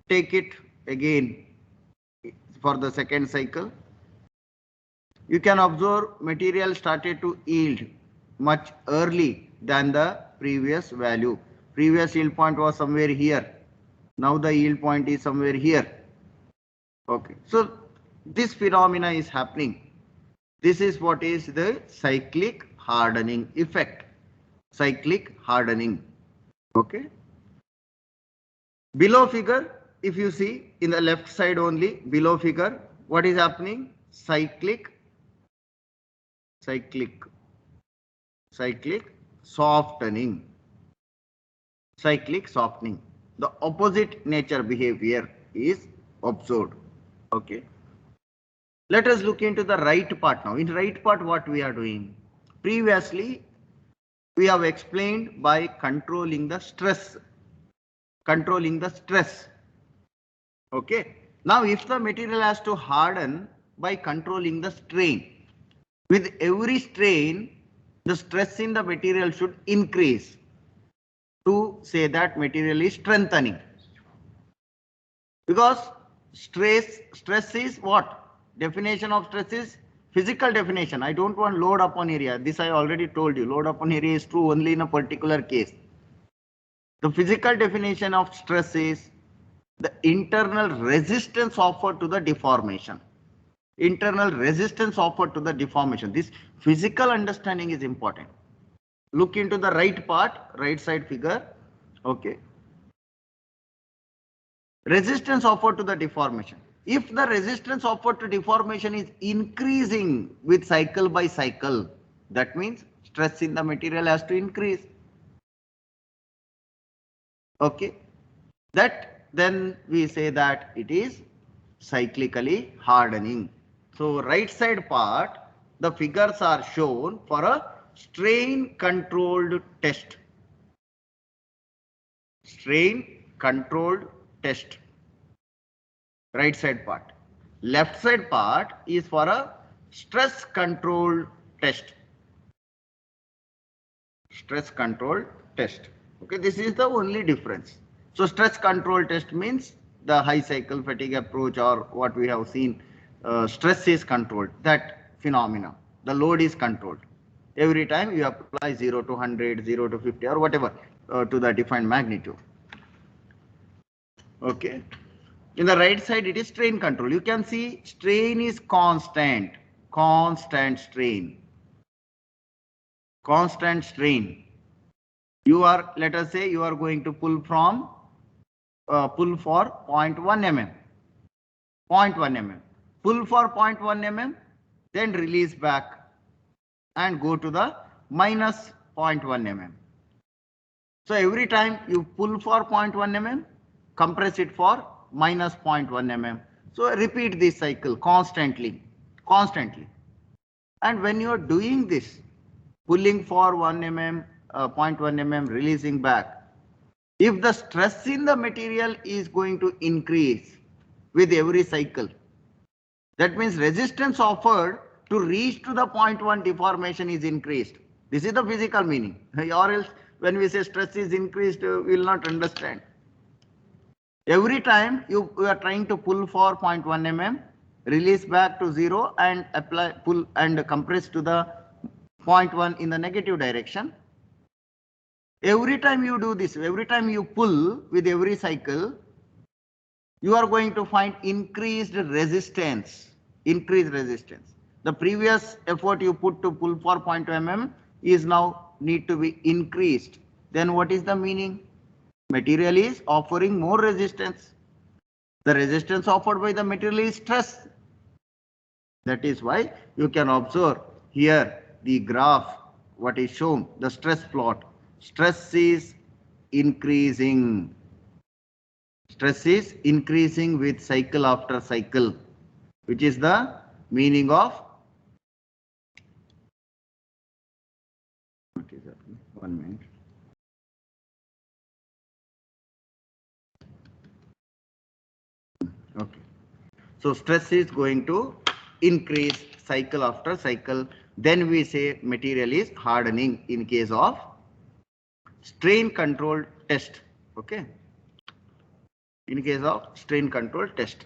take it again for the second cycle. You can observe material started to yield much early than the previous value. Previous yield point was somewhere here. Now the yield point is somewhere here. Okay. So this phenomena is happening. This is what is the cyclic hardening effect. Cyclic hardening. Okay. Below figure, if you see in the left side only, below figure, what is happening? Cyclic softening. Cyclic softening. The opposite nature behavior is observed. Okay. Let us look into the right part now. In right part, what we are doing? Previously, we have explained by controlling the stress. Okay. Now, if the material has to harden by controlling the strain, with every strain, the stress in the material should increase to say that material is strengthening. Because stress is what? Definition of stress is physical definition. I don't want load upon area. This I already told you. Load upon area is true only in a particular case. The physical definition of stress is the internal resistance offered to the deformation. Internal resistance offered to the deformation. This physical understanding is important. Look into the right part, right side figure. Okay. Resistance offered to the deformation. If the resistance offered to deformation is increasing with cycle by cycle, that means stress in the material has to increase. Okay. That then we say that it is cyclically hardening. So right side part, the figures are shown for a strain controlled test. Strain controlled test. Right side part. Left side part is for a stress controlled test. Stress control test. Okay, this is the only difference. So stress control test means the high cycle fatigue approach, or what we have seen, stress is controlled, that phenomena. The load is controlled. Every time you apply 0 to 100, 0 to 50 or whatever to the defined magnitude. Okay. In the right side, it is strain control. You can see strain is constant, constant strain. Constant strain. You are, let us say, you are going to pull from pull for 0.1 mm, 0.1 mm, pull for 0.1 mm, then release back and go to the minus 0.1 mm. So every time you pull for 0.1 mm, compress it for minus 0.1 mm. So repeat this cycle constantly, constantly. And when you are doing this, pulling for 1 mm, 0.1 mm, releasing back, if the stress in the material is going to increase with every cycle, that means resistance offered to reach to the 0.1 deformation is increased. This is the physical meaning. Or else when we say stress is increased, we will not understand. Every time you are trying to pull for 0.1 mm, release back to 0 and apply, pull and compress to the 0.1 in the negative direction. Every time you do this, every time you pull with every cycle, you are going to find increased resistance. Increased resistance. The previous effort you put to pull for 0.2 mm is now need to be increased. Then what is the meaning? Material is offering more resistance. The resistance offered by the material is stress. That is why you can observe here the graph, what is shown, the stress plot. Stress is increasing. Stress is increasing with cycle after cycle, which is the meaning of, what is that? 1 minute. Okay. So stress is going to increase cycle after cycle. Then we say material is hardening in case of strain controlled test. Okay. In case of strain control test.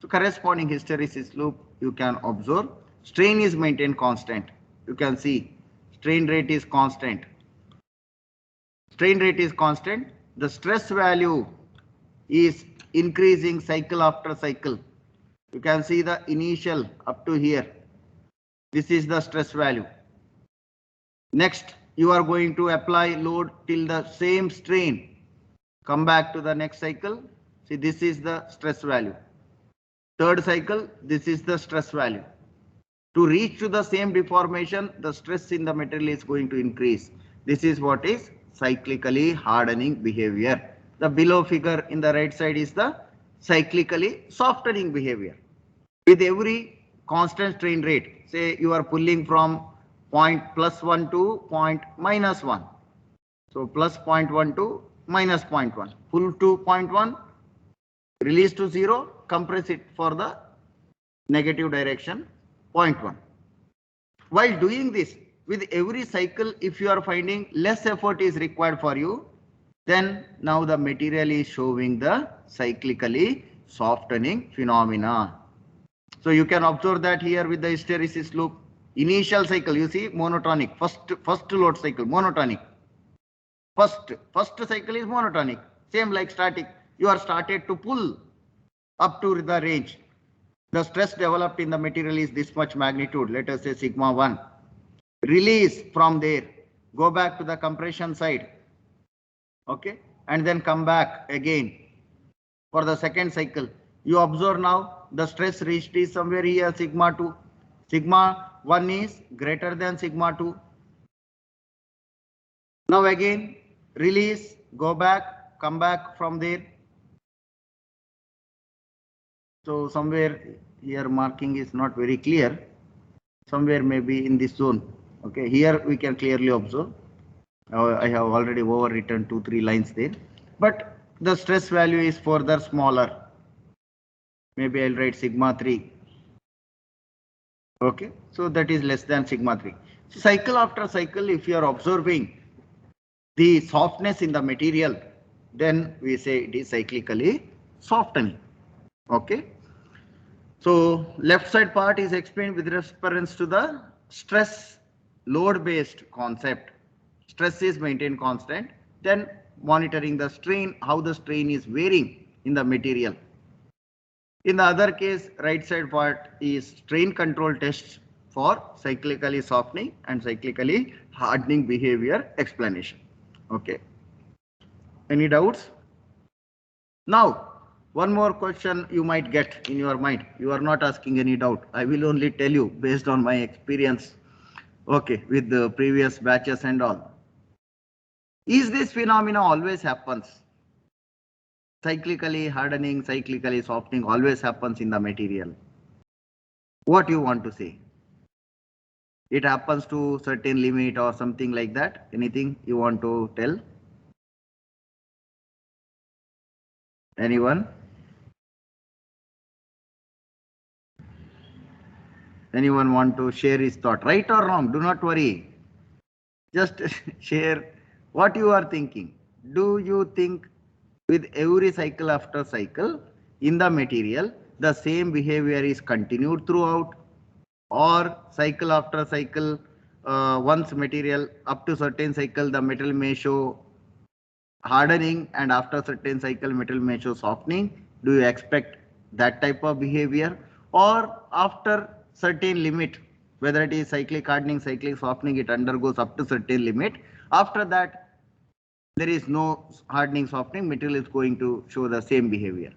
So corresponding hysteresis loop, you can observe strain is maintained constant. You can see strain rate is constant. Strain rate is constant. The stress value is increasing cycle after cycle. You can see the initial up to here. This is the stress value. Next, you are going to apply load till the same strain. Come back to the next cycle. See, this is the stress value. Third cycle, this is the stress value. To reach to the same deformation, the stress in the material is going to increase. This is what is cyclically hardening behavior. The below figure in the right side is the cyclically softening behavior. With every constant strain rate, say you are pulling from point +1 to point -1. So plus 0.1 to minus 0.1. Pull to 0.1, release to 0, compress it for the negative direction 0.1. While doing this, with every cycle, if you are finding less effort is required for you, then now the material is showing the cyclically softening phenomena. So you can observe that here with the hysteresis loop. Initial cycle, you see monotonic, first load cycle, monotonic. First cycle is monotonic, same like static. You are started to pull up to the range. The stress developed in the material is this much magnitude, let us say sigma 1. Release from there, go back to the compression side, okay, and then come back again for the second cycle. You observe now the stress reached is somewhere here sigma 2. Sigma 1 is greater than sigma 2. Now again release, go back, come back from there. So somewhere here marking is not very clear. Somewhere maybe in this zone. Okay, here we can clearly observe. I have already overwritten 2-3 lines there, but the stress value is further smaller. Maybe I'll write sigma 3. Okay, so that is less than sigma 3. So cycle after cycle, if you are observing the softness in the material, then we say it is cyclically softening. Okay. So left side part is explained with reference to the stress load based concept. Stress is maintained constant, then monitoring the strain, how the strain is varying in the material. In the other case, right side part is strain control tests for cyclically softening and cyclically hardening behavior explanation. Okay. Any doubts? Now, one more question you might get in your mind. You are not asking any doubt. I will only tell you based on my experience. Okay, with the previous batches and all. Is this phenomena always happens? Cyclically hardening, cyclically softening always happens in the material. What you want to say? It happens to certain limit or something like that? Anything you want to tell? Anyone? Anyone want to share his thought? Right or wrong? Do not worry. Just share what you are thinking. Do you think with every cycle after cycle in the material, the same behavior is continued throughout, or cycle after cycle, once material up to certain cycle, the metal may show hardening, and after certain cycle, metal may show softening? Do you expect that type of behavior, or after certain limit, whether it is cyclic hardening, cyclic softening, it undergoes up to certain limit. After that, there is no hardening, softening, material is going to show the same behavior.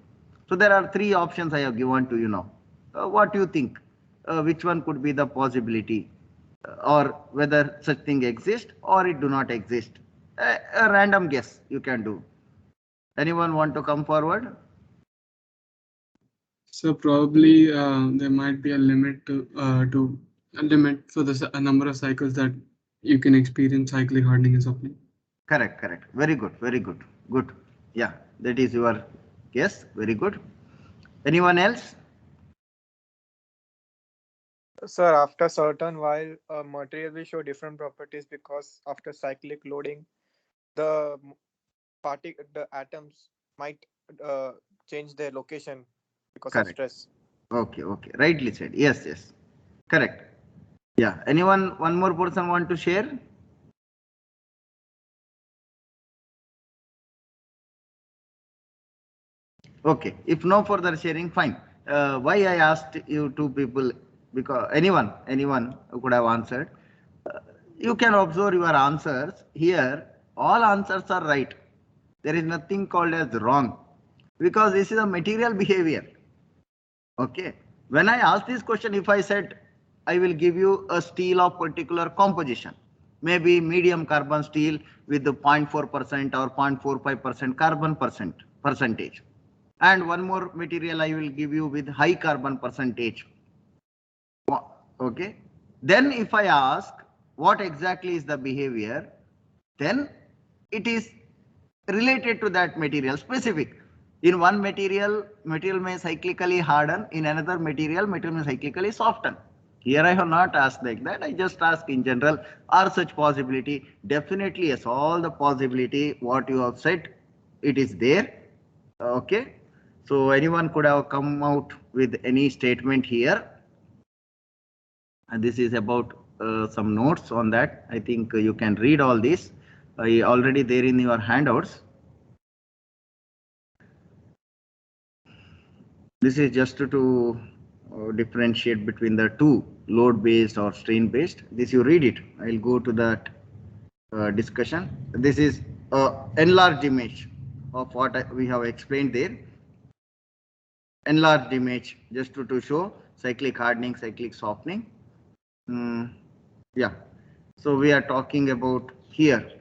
So there are three options I have given to you now. What do you think? Which one could be the possibility? Or whether such thing exists or it do not exist? A random guess you can do. Anyone want to come forward? So probably there might be a limit to a limit for the number of cycles that you can experience cyclic hardening and softening. Correct, correct. Very good, very good. Good. Yeah, that is your guess. Very good. Anyone else? Sir, after certain while a material will show different properties because after cyclic loading, the the atoms might uh, change their location because of Correct. stress. Okay, okay. Rightly said. Yes, yes. Correct. Yeah. Anyone, one more person want to share? Okay. If no further sharing, fine. Why I asked you two people, because anyone who could have answered. You can observe your answers here. All answers are right. There is nothing called as wrong, because this is a material behavior. Okay. When I ask this question, if I said I will give you a steel of particular composition, maybe medium carbon steel with the 0.4% or 0.45% carbon percentage, and one more material I will give you with high carbon percentage. Okay. Then if I ask what exactly is the behavior, then it is related to that material specific. In one material may cyclically harden, in another material may cyclically soften. Here I have not asked like that, I just ask in general, are such possibility? Definitely yes, all the possibility what you have said, it is there. Okay. So anyone could have come out with any statement here. And this is about some notes on that. I think you can read all this. Already there in your handouts. This is just to differentiate between the two, load based or strain based. This you read it. I'll go to that discussion. This is enlarged image of what we have explained there. Enlarged image just to show cyclic hardening, cyclic softening. Yeah. So we are talking about here.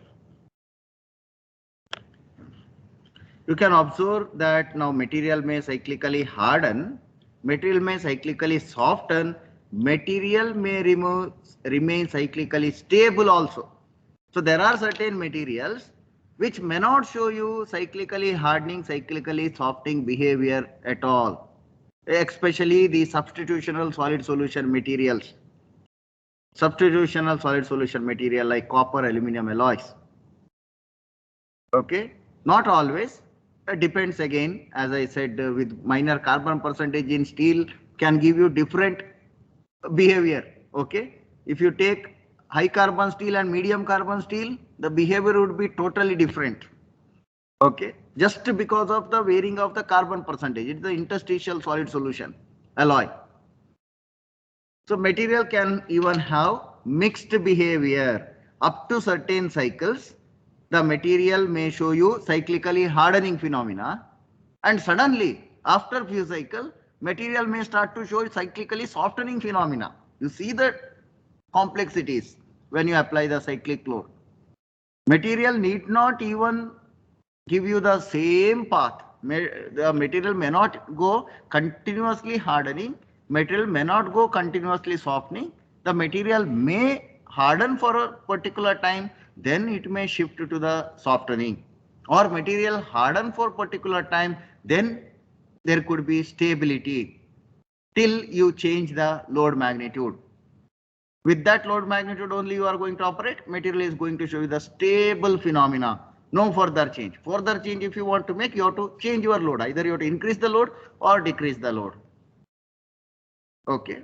You can observe that now material may cyclically harden material may cyclically soften, material may remain cyclically stable also. So there are certain materials which may not show you cyclically hardening, cyclically softening behavior at all, especially the substitutional solid solution materials. Substitutional solid solution material like copper, aluminum alloys. Okay, not always. It depends again, as I said, with minor carbon percentage in steel can give you different behavior. Okay, if you take high carbon steel and medium carbon steel, the behavior would be totally different. Okay, just because of the varying of the carbon percentage. It's the interstitial solid solution alloy. So material can even have mixed behavior up to certain cycles. The material may show you cyclically hardening phenomena, and suddenly after few cycles, material may start to show cyclically softening phenomena. You see the complexities when you apply the cyclic load. Material need not even give you the same path. The material may not go continuously hardening, material may not go continuously softening. The material may harden for a particular time, then it may shift to the softening, or material harden for particular time, then there could be stability till you change the load magnitude. With that load magnitude only you are going to operate, material is going to show you the stable phenomena. No further change. Further change if you want to make, you have to change your load. Either you have to increase the load or decrease the load. Okay.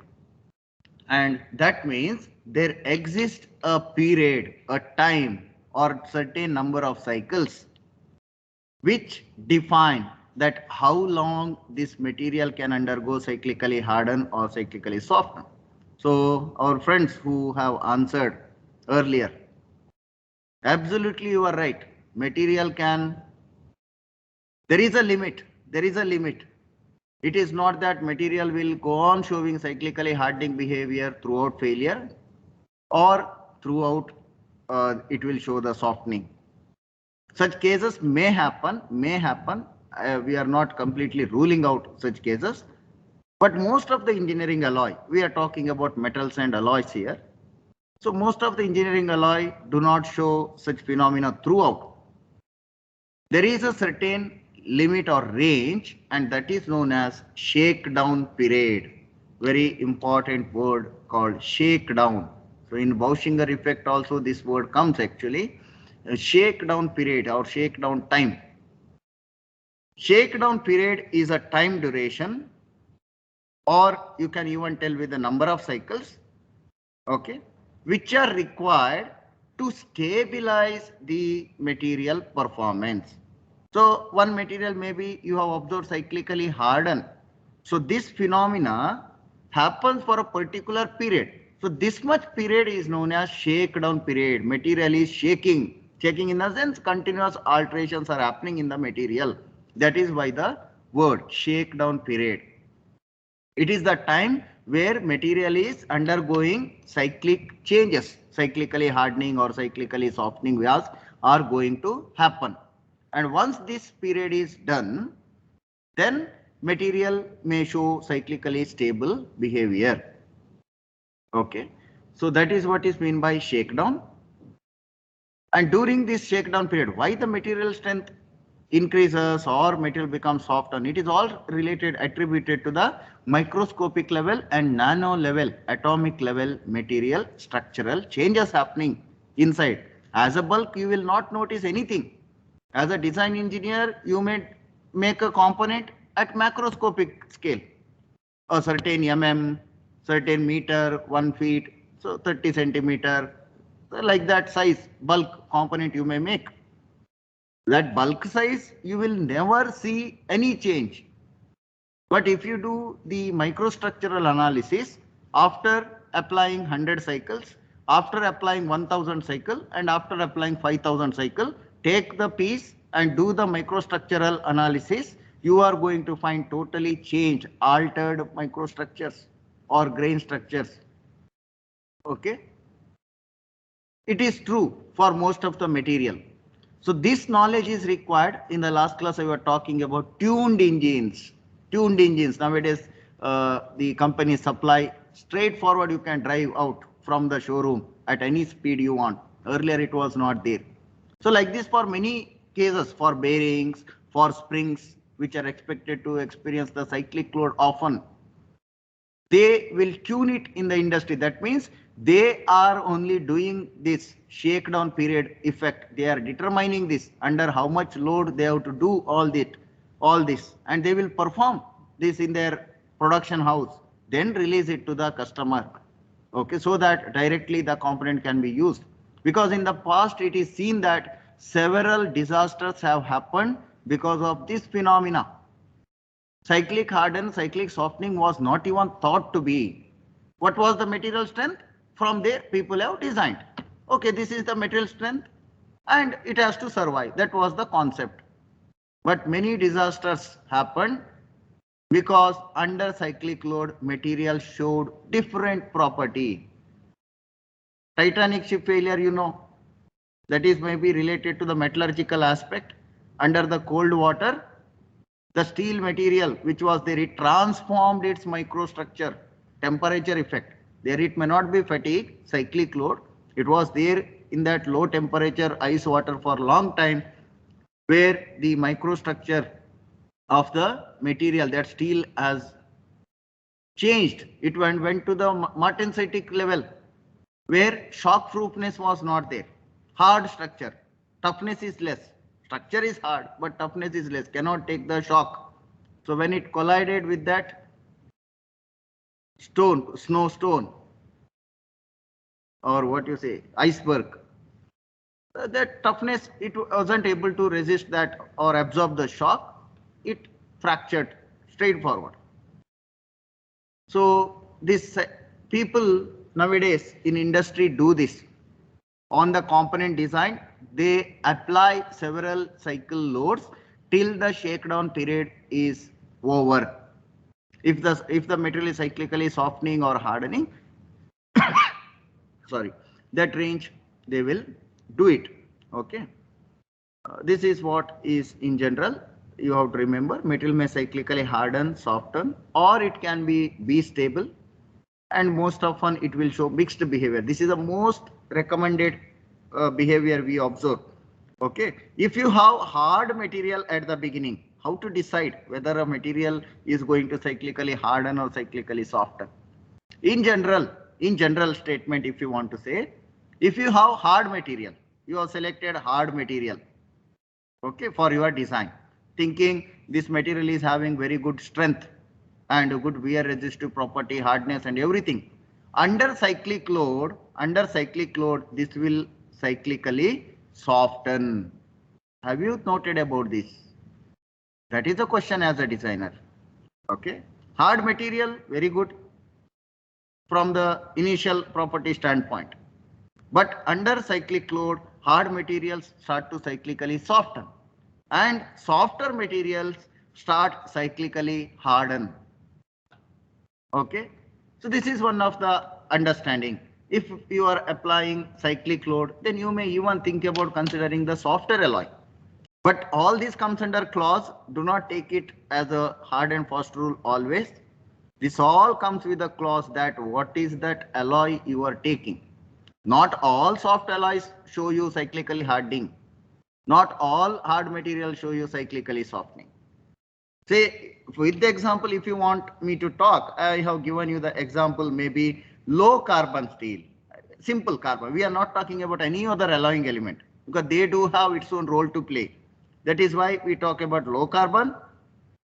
And that means there exists a period, a time, or certain number of cycles which define that how long this material can undergo cyclically harden or cyclically soften. So our friends who have answered earlier, absolutely you are right. Material can, there is a limit. It is not that material will go on showing cyclically hardening behavior throughout failure, or throughout it will show the softening. Such cases may happen. We are not completely ruling out such cases. But most of the engineering alloy, we are talking about metals and alloys here. So most of the engineering alloy do not show such phenomena throughout. There is a certain limit or range, and that is known as shakedown period. Very important word called shakedown. So in Bauschinger effect also this word comes actually. Shakedown period or shakedown time. Shakedown period is a time duration, or you can even tell with the number of cycles, okay, which are required to stabilize the material performance. So one material maybe you have observed cyclically harden. So this phenomena happens for a particular period. So this much period is known as shakedown period. Material is shaking in the sense continuous alterations are happening in the material. That is why the word shakedown period. It is the time where material is undergoing cyclic changes, cyclically hardening or cyclically softening are going to happen. And once this period is done, then material may show cyclically stable behavior. Okay, so that is what is meant by shakedown. And during this shakedown period, why the material strength increases or material becomes softened? It is all related, attributed to the microscopic level and nano level, atomic level material structural changes happening inside. As a bulk, you will not notice anything. As a design engineer, you may make a component at macroscopic scale, a certain mm, certain meter, 1 feet, so 30 centimeter, like that size bulk component you may make. That bulk size, you will never see any change. But if you do the microstructural analysis after applying 100 cycles, after applying 1000 cycle, and after applying 5000 cycle, take the piece and do the microstructural analysis, you are going to find totally changed, altered microstructures or grain structures. Okay. It is true for most of the material. So this knowledge is required. In the last class I was talking about tuned engines. Nowadays the company supply, straightforward you can drive out from the showroom at any speed you want. Earlier it was not there. So like this for many cases, for bearings, for springs, which are expected to experience the cyclic load often, they will tune it in the industry. That means they are only doing this shakedown period effect. They are determining this under how much load they have to do all this, and they will perform this in their production house, then release it to the customer. Okay, so that directly the component can be used. Because in the past it is seen that several disasters have happened because of this phenomena. Cyclic harden, cyclic softening was not even thought to be. What was the material strength? From there, people have designed. Okay, this is the material strength and it has to survive. That was the concept. But many disasters happened because under cyclic load, material showed different property. Titanic ship failure, you know, that is maybe related to the metallurgical aspect. Under the cold water, the steel material which was there, it transformed its microstructure, temperature effect. There it may not be fatigue, cyclic load. It was there in that low temperature ice water for a long time, where the microstructure of the material, that steel, has changed. It went to the martensitic level, where shock proofness was not there. Hard structure, toughness is less. Structure is hard, but toughness is less, cannot take the shock. So when it collided with that stone, snow stone, or what you say, iceberg, that toughness, it wasn't able to resist that or absorb the shock. It fractured straightforward. So this people nowadays in industry do this. On the component design, they apply several cycle loads till the shakedown period is over. If the material is cyclically softening or hardening, sorry, that range they will do it. Okay. This is what is in general. You have to remember, material may cyclically harden, soften, or it can be stable, and most often it will show mixed behavior. This is the most recommended behavior we observe. Okay, if you have hard material at the beginning, how to decide whether a material is going to cyclically harden or cyclically soften? In general statement, if you want to say, if you have hard material, you have selected hard material, okay, for your design, thinking this material is having very good strength and a good wear resistive property, hardness and everything. Under cyclic load, this will cyclically soften. Have you noted about this? That is the question as a designer. Okay, hard material, very good from the initial property standpoint. But under cyclic load, hard materials start to cyclically soften, and softer materials start cyclically harden. Okay, so this is one of the understanding. If you are applying cyclic load, then you may even think about considering the softer alloy. But all this comes under clause. Do not take it as a hard and fast rule always. This all comes with a clause that what is that alloy you are taking. Not all soft alloys show you cyclically hardening. Not all hard materials show you cyclically softening. Say, with the example, if you want me to talk, I have given you the example, maybe low carbon steel, simple carbon. We are not talking about any other alloying element because they do have its own role to play. That is why we talk about low carbon,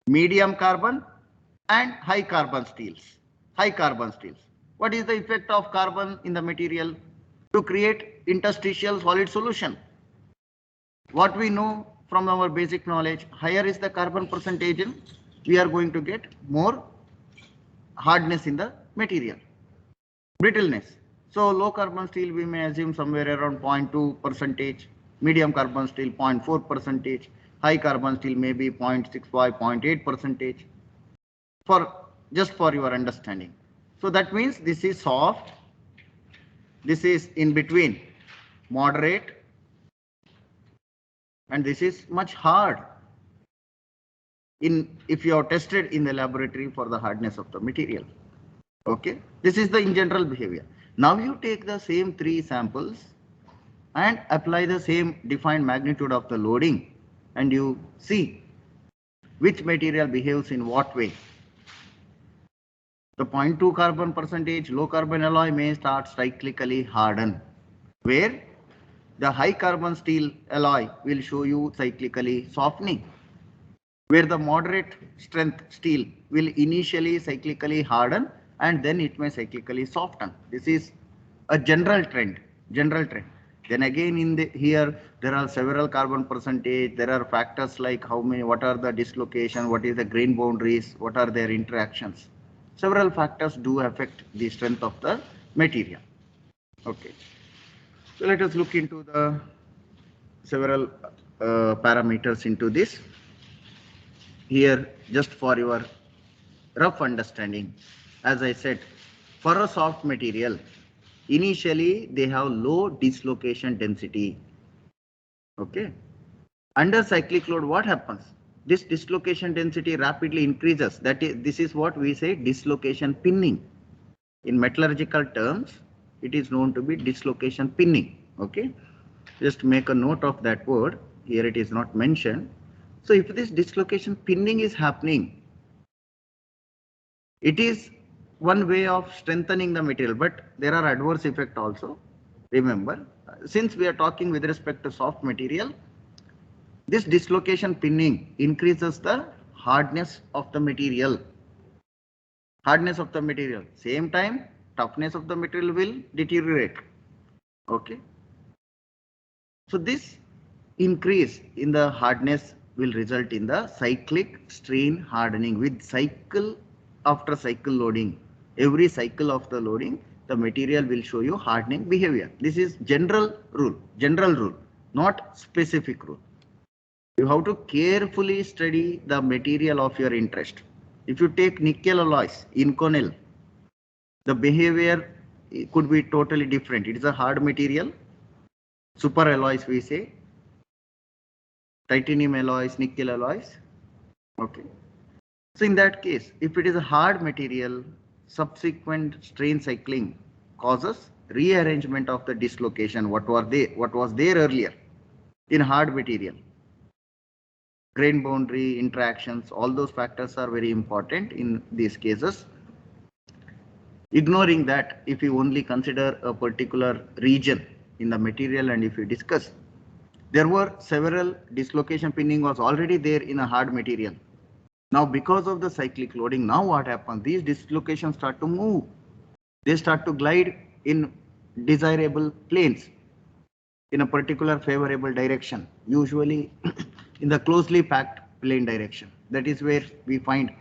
medium carbon, and high carbon steels. High carbon steels. What is the effect of carbon in the material? To create interstitial solid solution. What we know from our basic knowledge, higher is the carbon percentage, we are going to get more hardness in the material, brittleness. So low carbon steel we may assume somewhere around 0.2%, medium carbon steel 0.4%, high carbon steel maybe 0.65, 0.8%, for just for your understanding. So that means this is soft, this is in between, moderate, and this is much hard. if you are tested in the laboratory for the hardness of the material. Okay, this is the in general behavior. Now you take the same 3 samples and apply the same defined magnitude of the loading, and you see which material behaves in what way. The 0.2 carbon percentage low carbon alloy may start cyclically harden, where the high carbon steel alloy will show you cyclically softening, where the moderate strength steel will initially cyclically harden and then it may cyclically soften. This is a general trend. Then again in the here there are several carbon percentage, there are factors like how many, what are the dislocation, what is the grain boundaries, what are their interactions. Several factors do affect the strength of the material. Okay. So let us look into the several parameters into this. Here, just for your rough understanding, as I said, for a soft material, initially they have low dislocation density. Okay. Under cyclic load, what happens? This dislocation density rapidly increases. This is what we say dislocation pinning. In metallurgical terms, it is known to be dislocation pinning. Okay. Just make a note of that word. Here it is not mentioned. So if this dislocation pinning is happening, it is one way of strengthening the material, but there are adverse effects also. Remember, since we are talking with respect to soft material, this dislocation pinning increases the hardness of the material. Same time, toughness of the material will deteriorate. Okay. So this increase in the hardness will result in the cyclic strain hardening with cycle after cycle loading. Every cycle of the loading, the material will show you hardening behavior. This is general rule, not specific rule. You have to carefully study the material of your interest. If you take nickel alloys, Inconel, the behavior could be totally different. It is a hard material. Super alloys we say, titanium alloys, nickel alloys. Okay. So in that case, if it is a hard material, subsequent strain cycling causes rearrangement of the dislocation. What was there earlier in hard material. Grain boundary interactions, all those factors are very important in these cases. Ignoring that, if you only consider a particular region in the material and if you discuss, there were several dislocation pinning was already there in a hard material. Now because of the cyclic loading, now what happens? These dislocations start to move. They start to glide in desirable planes in a particular favorable direction, usually in the closely packed plane direction. That is where we find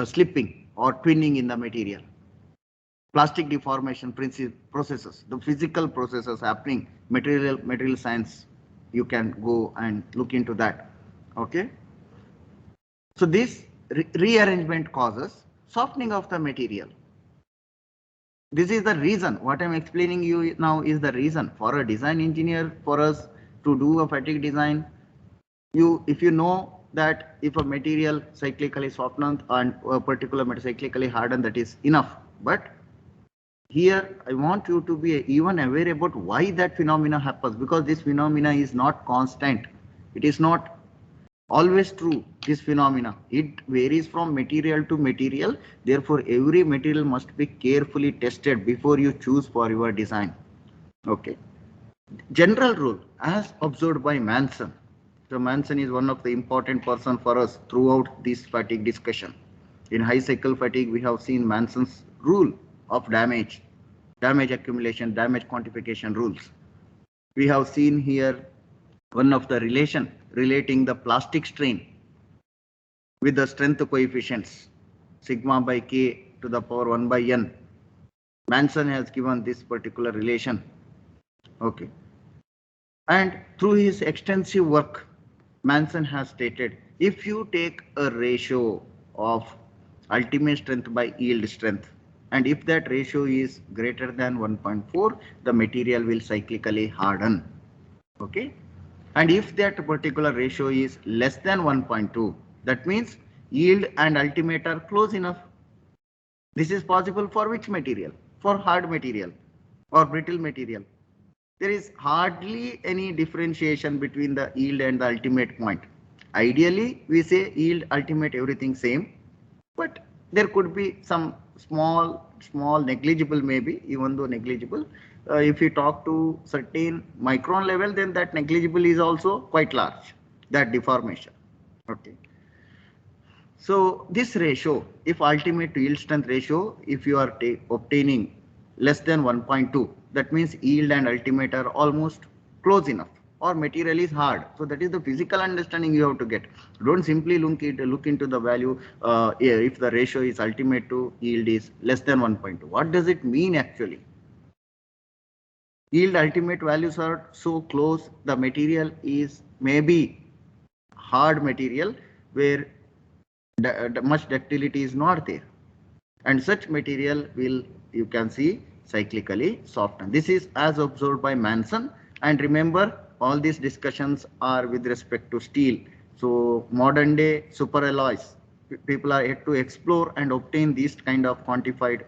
slipping or twinning in the material. Plastic deformation processes, the physical processes happening, material science, you can go and look into that. Okay. So this rearrangement causes softening of the material. This is the reason. What I'm explaining you now is the reason for a design engineer, for us to do a fatigue design. If you know that if a material cyclically softened and a particular material cyclically hardened, that is enough. But here I want you to be even aware about why that phenomena happens, because this phenomena is not constant. It is not always true, this phenomena. It varies from material to material. Therefore, every material must be carefully tested before you choose for your design. Okay. General rule as observed by Manson. So Manson is one of the important person for us throughout this fatigue discussion. In high cycle fatigue, we have seen Manson's rule of damage accumulation, damage quantification rules. We have seen here one of the relating the plastic strain with the strength coefficients, sigma by k to the power 1 by n. Manson has given this particular relation. Okay. And through his extensive work, Manson has stated, if you take a ratio of ultimate strength by yield strength, and if that ratio is greater than 1.4, the material will cyclically harden. Okay. And if that particular ratio is less than 1.2, that means yield and ultimate are close enough. This is possible for which material? For hard material or brittle material. There is hardly any differentiation between the yield and the ultimate point. Ideally, we say yield, ultimate, everything same, but there could be some small negligible maybe, even though negligible. If you talk to certain micron level, then that negligible is also quite large, that deformation. Okay. So this ratio, if ultimate to yield strength ratio, if you are obtaining less than 1.2, that means yield and ultimate are almost close enough, or material is hard. So that is the physical understanding you have to get. Don't simply look into the value if the ratio is ultimate to yield is less than 1.2. What does it mean actually? Yield ultimate values are so close, the material is maybe hard material where much ductility is not there, and such material will, you can see, cyclically soften. This is as observed by Manson, and remember all these discussions are with respect to steel. So modern day superalloys, people are yet to explore and obtain these kind of quantified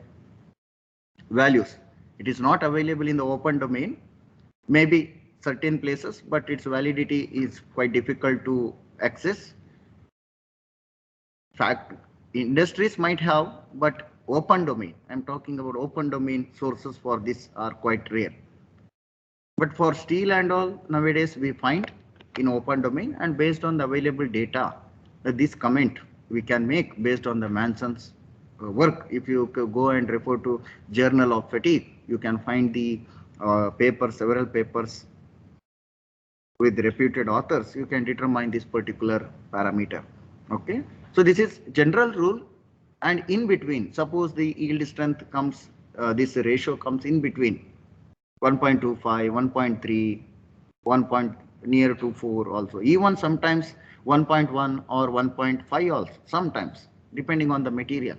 values. It is not available in the open domain, maybe certain places, but its validity is quite difficult to access. Fact, industries might have, but open domain, I'm talking about open domain sources for this are quite rare. But for steel and all, nowadays we find in open domain, and based on the available data, this comment we can make based on the Manson's work. If you go and refer to Journal of Fatigue, you can find the several papers with reputed authors. You can determine this particular parameter. Okay. So this is general rule, and in between, suppose the yield strength comes, this ratio comes in between 1.25, 1.3, 1. Near to 4 also, even sometimes 1.1 or 1.5 also, sometimes depending on the material.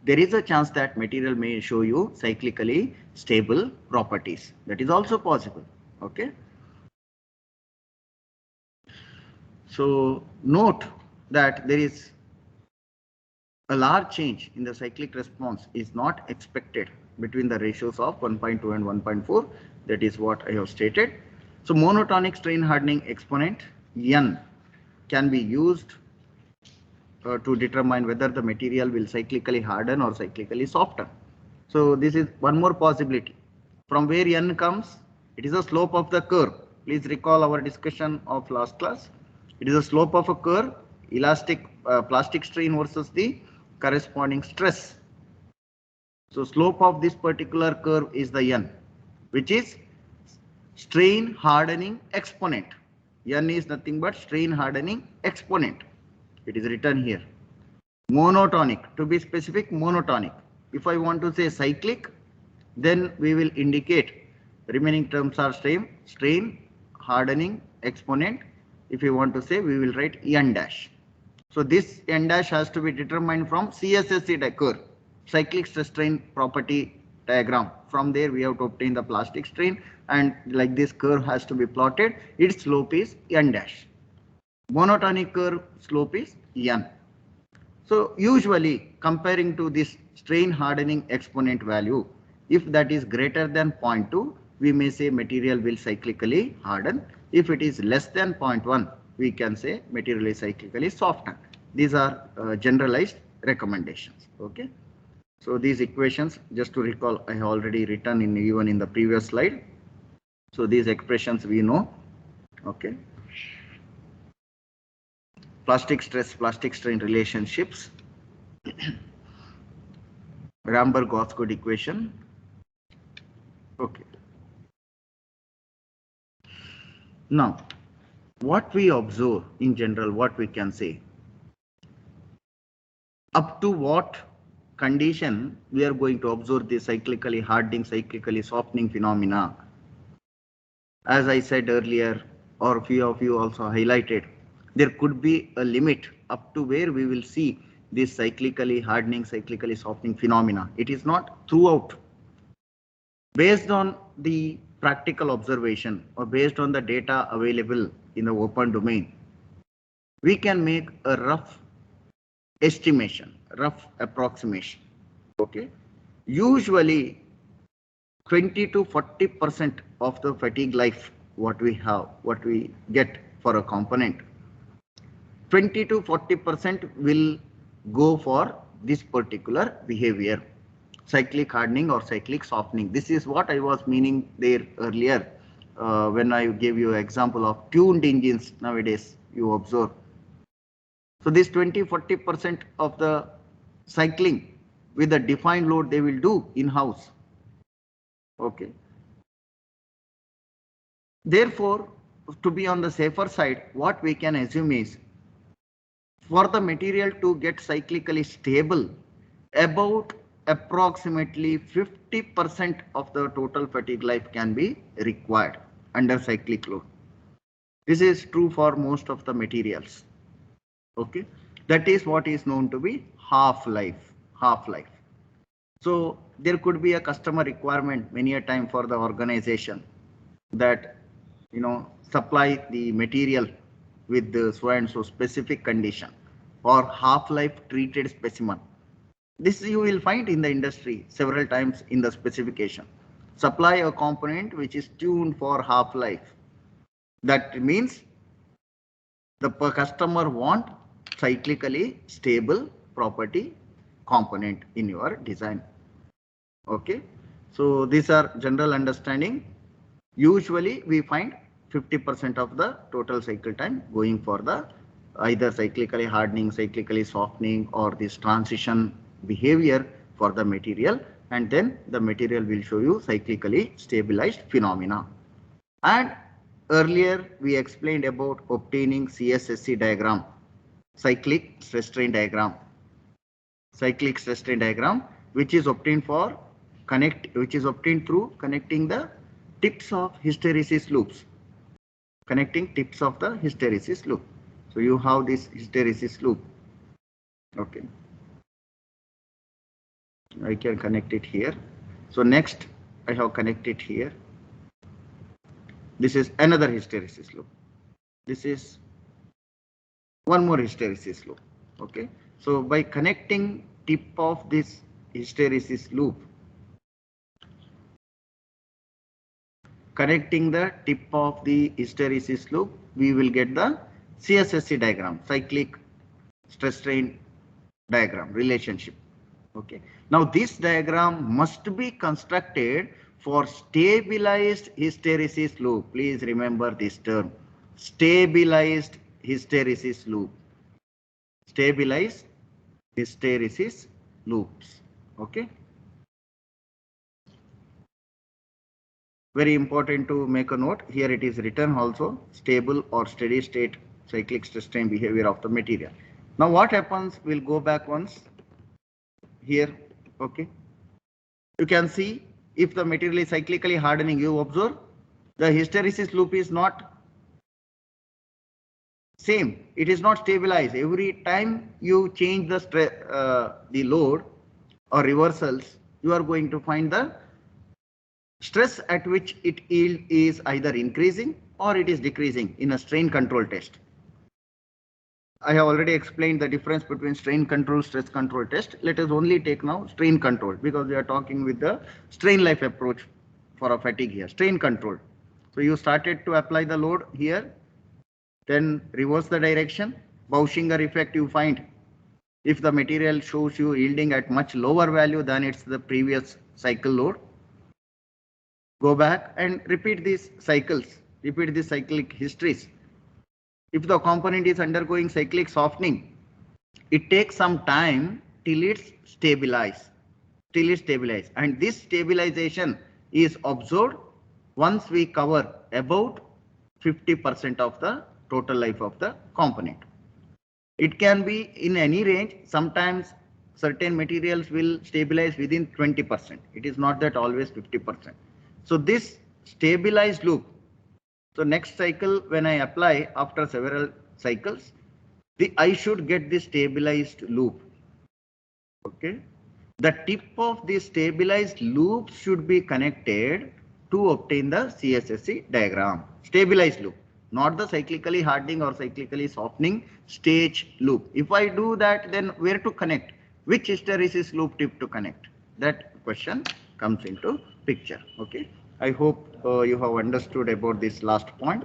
There is a chance that material may show you cyclically stable properties. That is also possible. Okay. So note that there is a large change in the cyclic response is not expected between the ratios of 1.2 and 1.4. That is what I have stated. So monotonic strain hardening exponent N can be used to determine whether the material will cyclically harden or cyclically soften. So this is one more possibility. From where N comes, it is a slope of the curve. Please recall our discussion of last class. It is a slope of a curve, elastic plastic strain versus the corresponding stress. So slope of this particular curve is the N, which is strain hardening exponent. N is nothing but strain hardening exponent. It is written here. Monotonic, to be specific, monotonic. If I want to say cyclic, then we will indicate remaining terms are strain hardening exponent. If you want to say, we will write N dash. So this N dash has to be determined from CSSC curve, cyclic stress strain property diagram. From there we have to obtain the plastic strain, and like this curve has to be plotted. Its slope is N dash. Monotonic curve slope is N. So usually comparing to this strain hardening exponent value, if that is greater than 0.2, we may say material will cyclically harden. If it is less than 0.1, we can say material is cyclically soften. These are generalized recommendations. Okay. So these equations, just to recall, I have already written even in the previous slide. So these expressions we know. Okay. Plastic stress, plastic strain relationships. Ramberg-Osgood equation. Okay. Now, what we observe in general, what we can say, up to what condition we are going to observe the cyclically hardening, cyclically softening phenomena. As I said earlier, or a few of you also highlighted, there could be a limit up to where we will see this cyclically hardening, cyclically softening phenomena. It is not throughout. Based on the practical observation or based on the data available in the open domain, we can make a rough estimation, rough approximation. Okay. Usually 20 to 40% of the fatigue life what we get for a component, 20 to 40% will go for this particular behavior, cyclic hardening or cyclic softening. This is what I was meaning there earlier when I gave you an example of tuned engines nowadays you observe. So this 20-40% of the cycling with a defined load they will do in-house. Okay. Therefore, to be on the safer side, what we can assume is for the material to get cyclically stable, about approximately 50% of the total fatigue life can be required under cyclic load. This is true for most of the materials. Okay, that is what is known to be half-life. So there could be a customer requirement many a time for the organization that supply the material with the so and so specific condition or half-life treated specimen. This you will find in the industry several times in the specification. Supply a component which is tuned for half-life. That means the customer want cyclically stable property component in your design. Okay, so these are general understanding. Usually we find 50% of the total cycle time going for the either cyclically hardening, cyclically softening, or this transition behavior for the material, and then the material will show you cyclically stabilized phenomena. And earlier we explained about obtaining CSSC diagram, cyclic stress strain diagram, which is obtained through connecting the tips of hysteresis loops. So you have this hysteresis loop. Okay. I can connect it here. So next I have connected here. This is another hysteresis loop. This is one more hysteresis loop. Okay. So by connecting tip of this hysteresis loop, we will get the CSSC diagram, cyclic stress strain diagram relationship. Okay. Now this diagram must be constructed for stabilized hysteresis loop. Please remember this term, stabilized hysteresis loop. Stabilized hysteresis loops. Okay. Very important to make a note. Here it is written also, stable or steady state cyclic stress strain behavior of the material. Now what happens, we'll go back once here. Okay. You can see if the material is cyclically hardening, you observe the hysteresis loop is not same. It is not stabilized. Every time you change the load or reversals, you are going to find the stress at which it yield is either increasing or it is decreasing in a strain control test. I have already explained the difference between strain control, stress control test. Let us only take now strain control because we are talking with the strain life approach for a fatigue here. Strain control. So you started to apply the load here, then reverse the direction. Bauschinger effect you find if the material shows you yielding at much lower value than it's the previous cycle load. Go back and repeat these cycles, repeat these cyclic histories. If the component is undergoing cyclic softening, it takes some time till it's stabilized. And this stabilization is observed once we cover about 50% of the total life of the component. It can be in any range. Sometimes certain materials will stabilize within 20%. It is not that always 50%. So this stabilized loop, so next cycle when I apply after several cycles, I should get this stabilized loop. Okay. The tip of this stabilized loop should be connected to obtain the CSSC diagram. Stabilized loop. not the cyclically hardening or cyclically softening stage loop. If I do that, then where to connect? Which hysteresis loop tip to connect? That question comes into picture. Okay. I hope you have understood about this last point.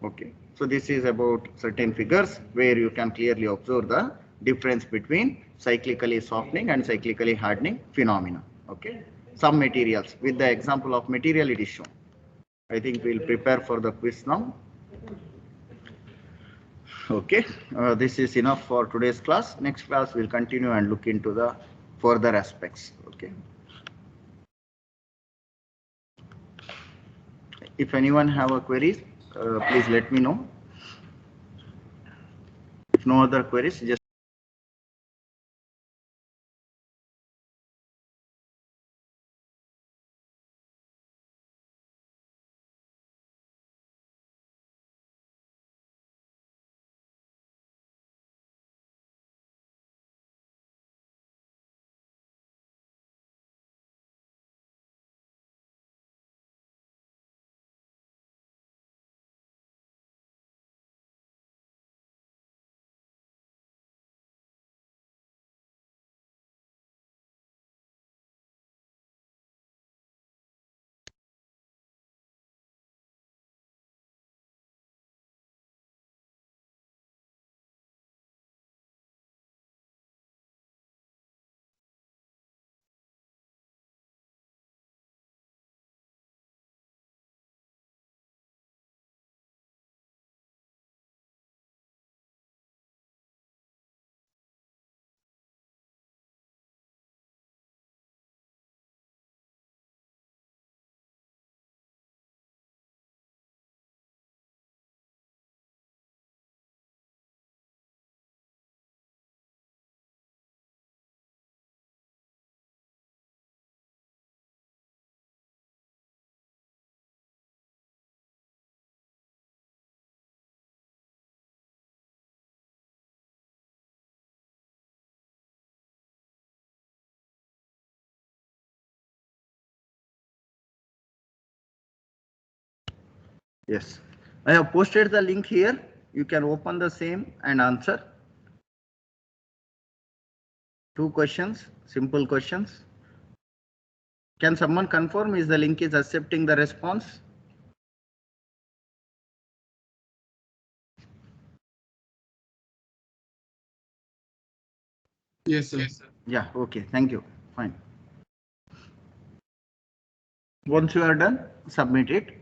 Okay. So this is about certain figures where you can clearly observe the difference between cyclically softening and cyclically hardening phenomena. Okay. Some materials with the example of material it is shown. I think we'll prepare for the quiz now. Okay, this is enough for today's class. Next class we'll continue and look into the further aspects. Okay. If anyone have a queries, please let me know. If no other queries, just yes. I have posted the link here. You can open the same and answer. 2 questions, simple questions. Can someone confirm is the link is accepting the response? Yes, sir. Yeah, okay, thank you. Fine. Once you are done, submit it.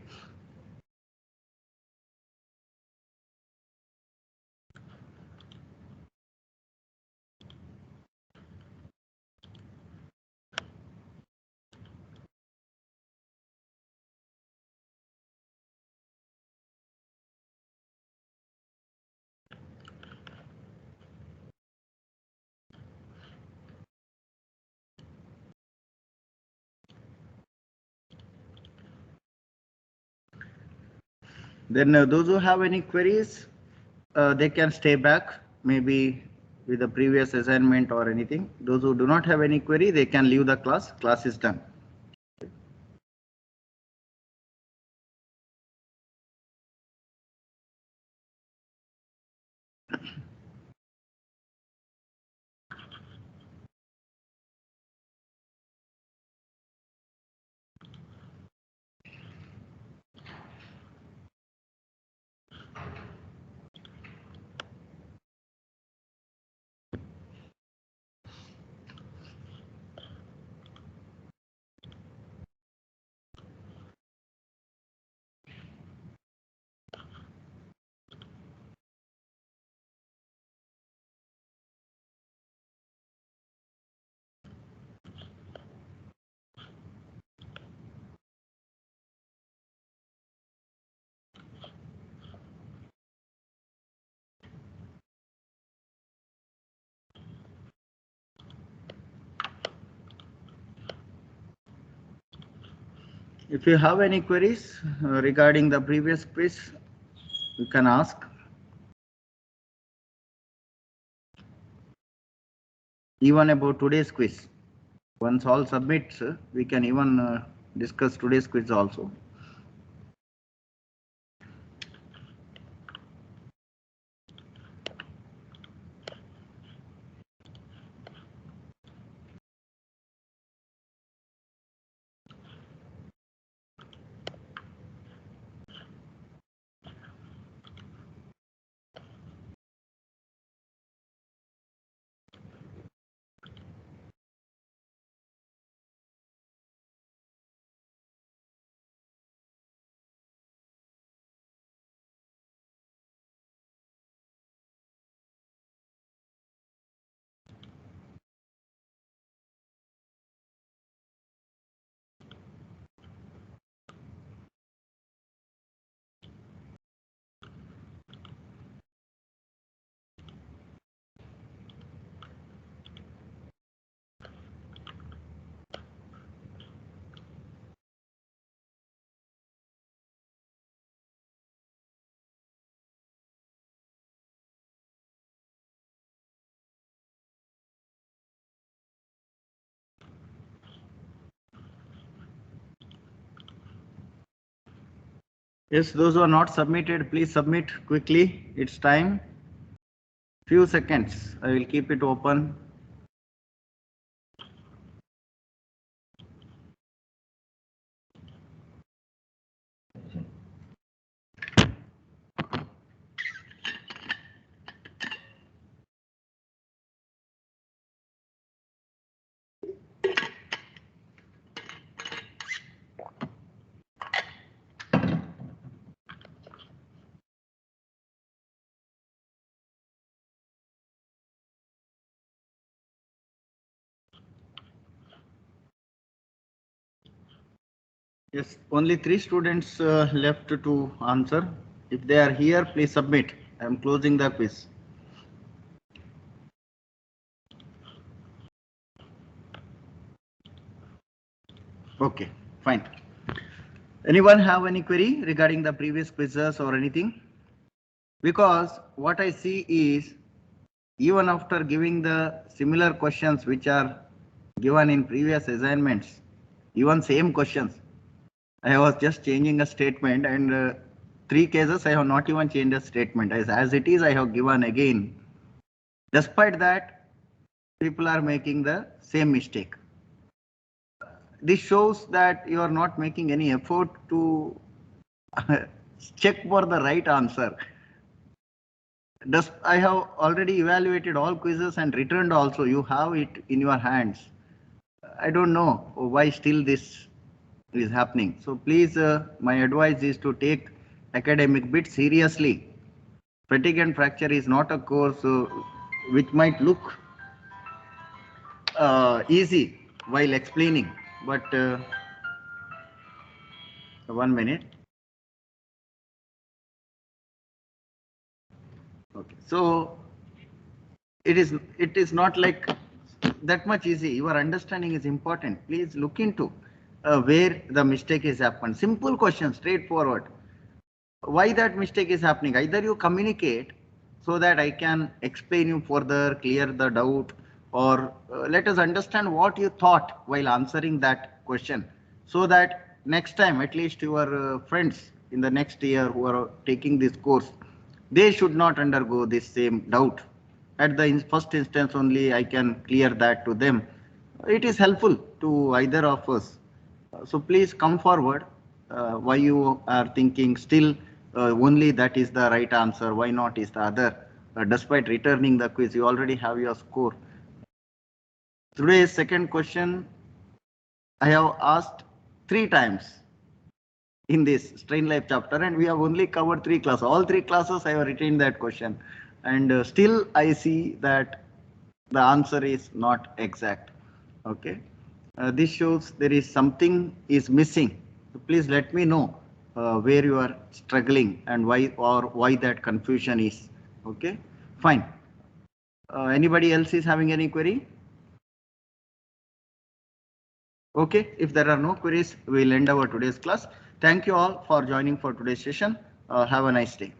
Then those who have any queries, they can stay back, maybe with the previous assignment or anything. Those who do not have any query, they can leave the class. Class is done. If you have any queries regarding the previous quiz, you can ask. Even about today's quiz. Once all submits, we can even discuss today's quiz also. Yes, those who are not submitted, please submit quickly. It's time. Few seconds. I will keep it open. Yes, only 3 students left to answer. If they are here, please submit. I am closing the quiz. Okay, fine. Anyone have any query regarding the previous quizzes or anything? Because what I see is, even after giving the similar questions which are given in previous assignments, even same questions, I was just changing a statement, and 3 cases I have not even changed a statement. As it is, I have given again. Despite that, people are making the same mistake. This shows that you are not making any effort to check for the right answer. I have already evaluated all quizzes and returned also. You have it in your hands. I don't know why still this is happening. So please, my advice is to take academic bit seriously. Fatigue and fracture is not a course which might look easy while explaining, but 1 minute. Okay, so it is not like that much easy. Your understanding is important. Please look into where the mistake is happened. Simple question, straightforward. Why that mistake is happening? Either you communicate so that I can explain you further, clear the doubt, or let us understand what you thought while answering that question, so that next time at least your friends in the next year who are taking this course, they should not undergo this same doubt. At the first instance only I can clear that to them. It is helpful to either of us. So please come forward. Why you are thinking still only that is the right answer, why not is the other? Despite returning the quiz, you already have your score. Today's second question I have asked 3 times in this Strain Life chapter, and we have only covered 3 classes. All 3 classes I have retained that question, and still I see that the answer is not exact. Okay, this shows there is something is missing. So please let me know where you are struggling and why, or why that confusion is. Okay, fine. Anybody else is having any query? Okay, if there are no queries, we'll end our today's class. Thank you all for joining for today's session. Have a nice day.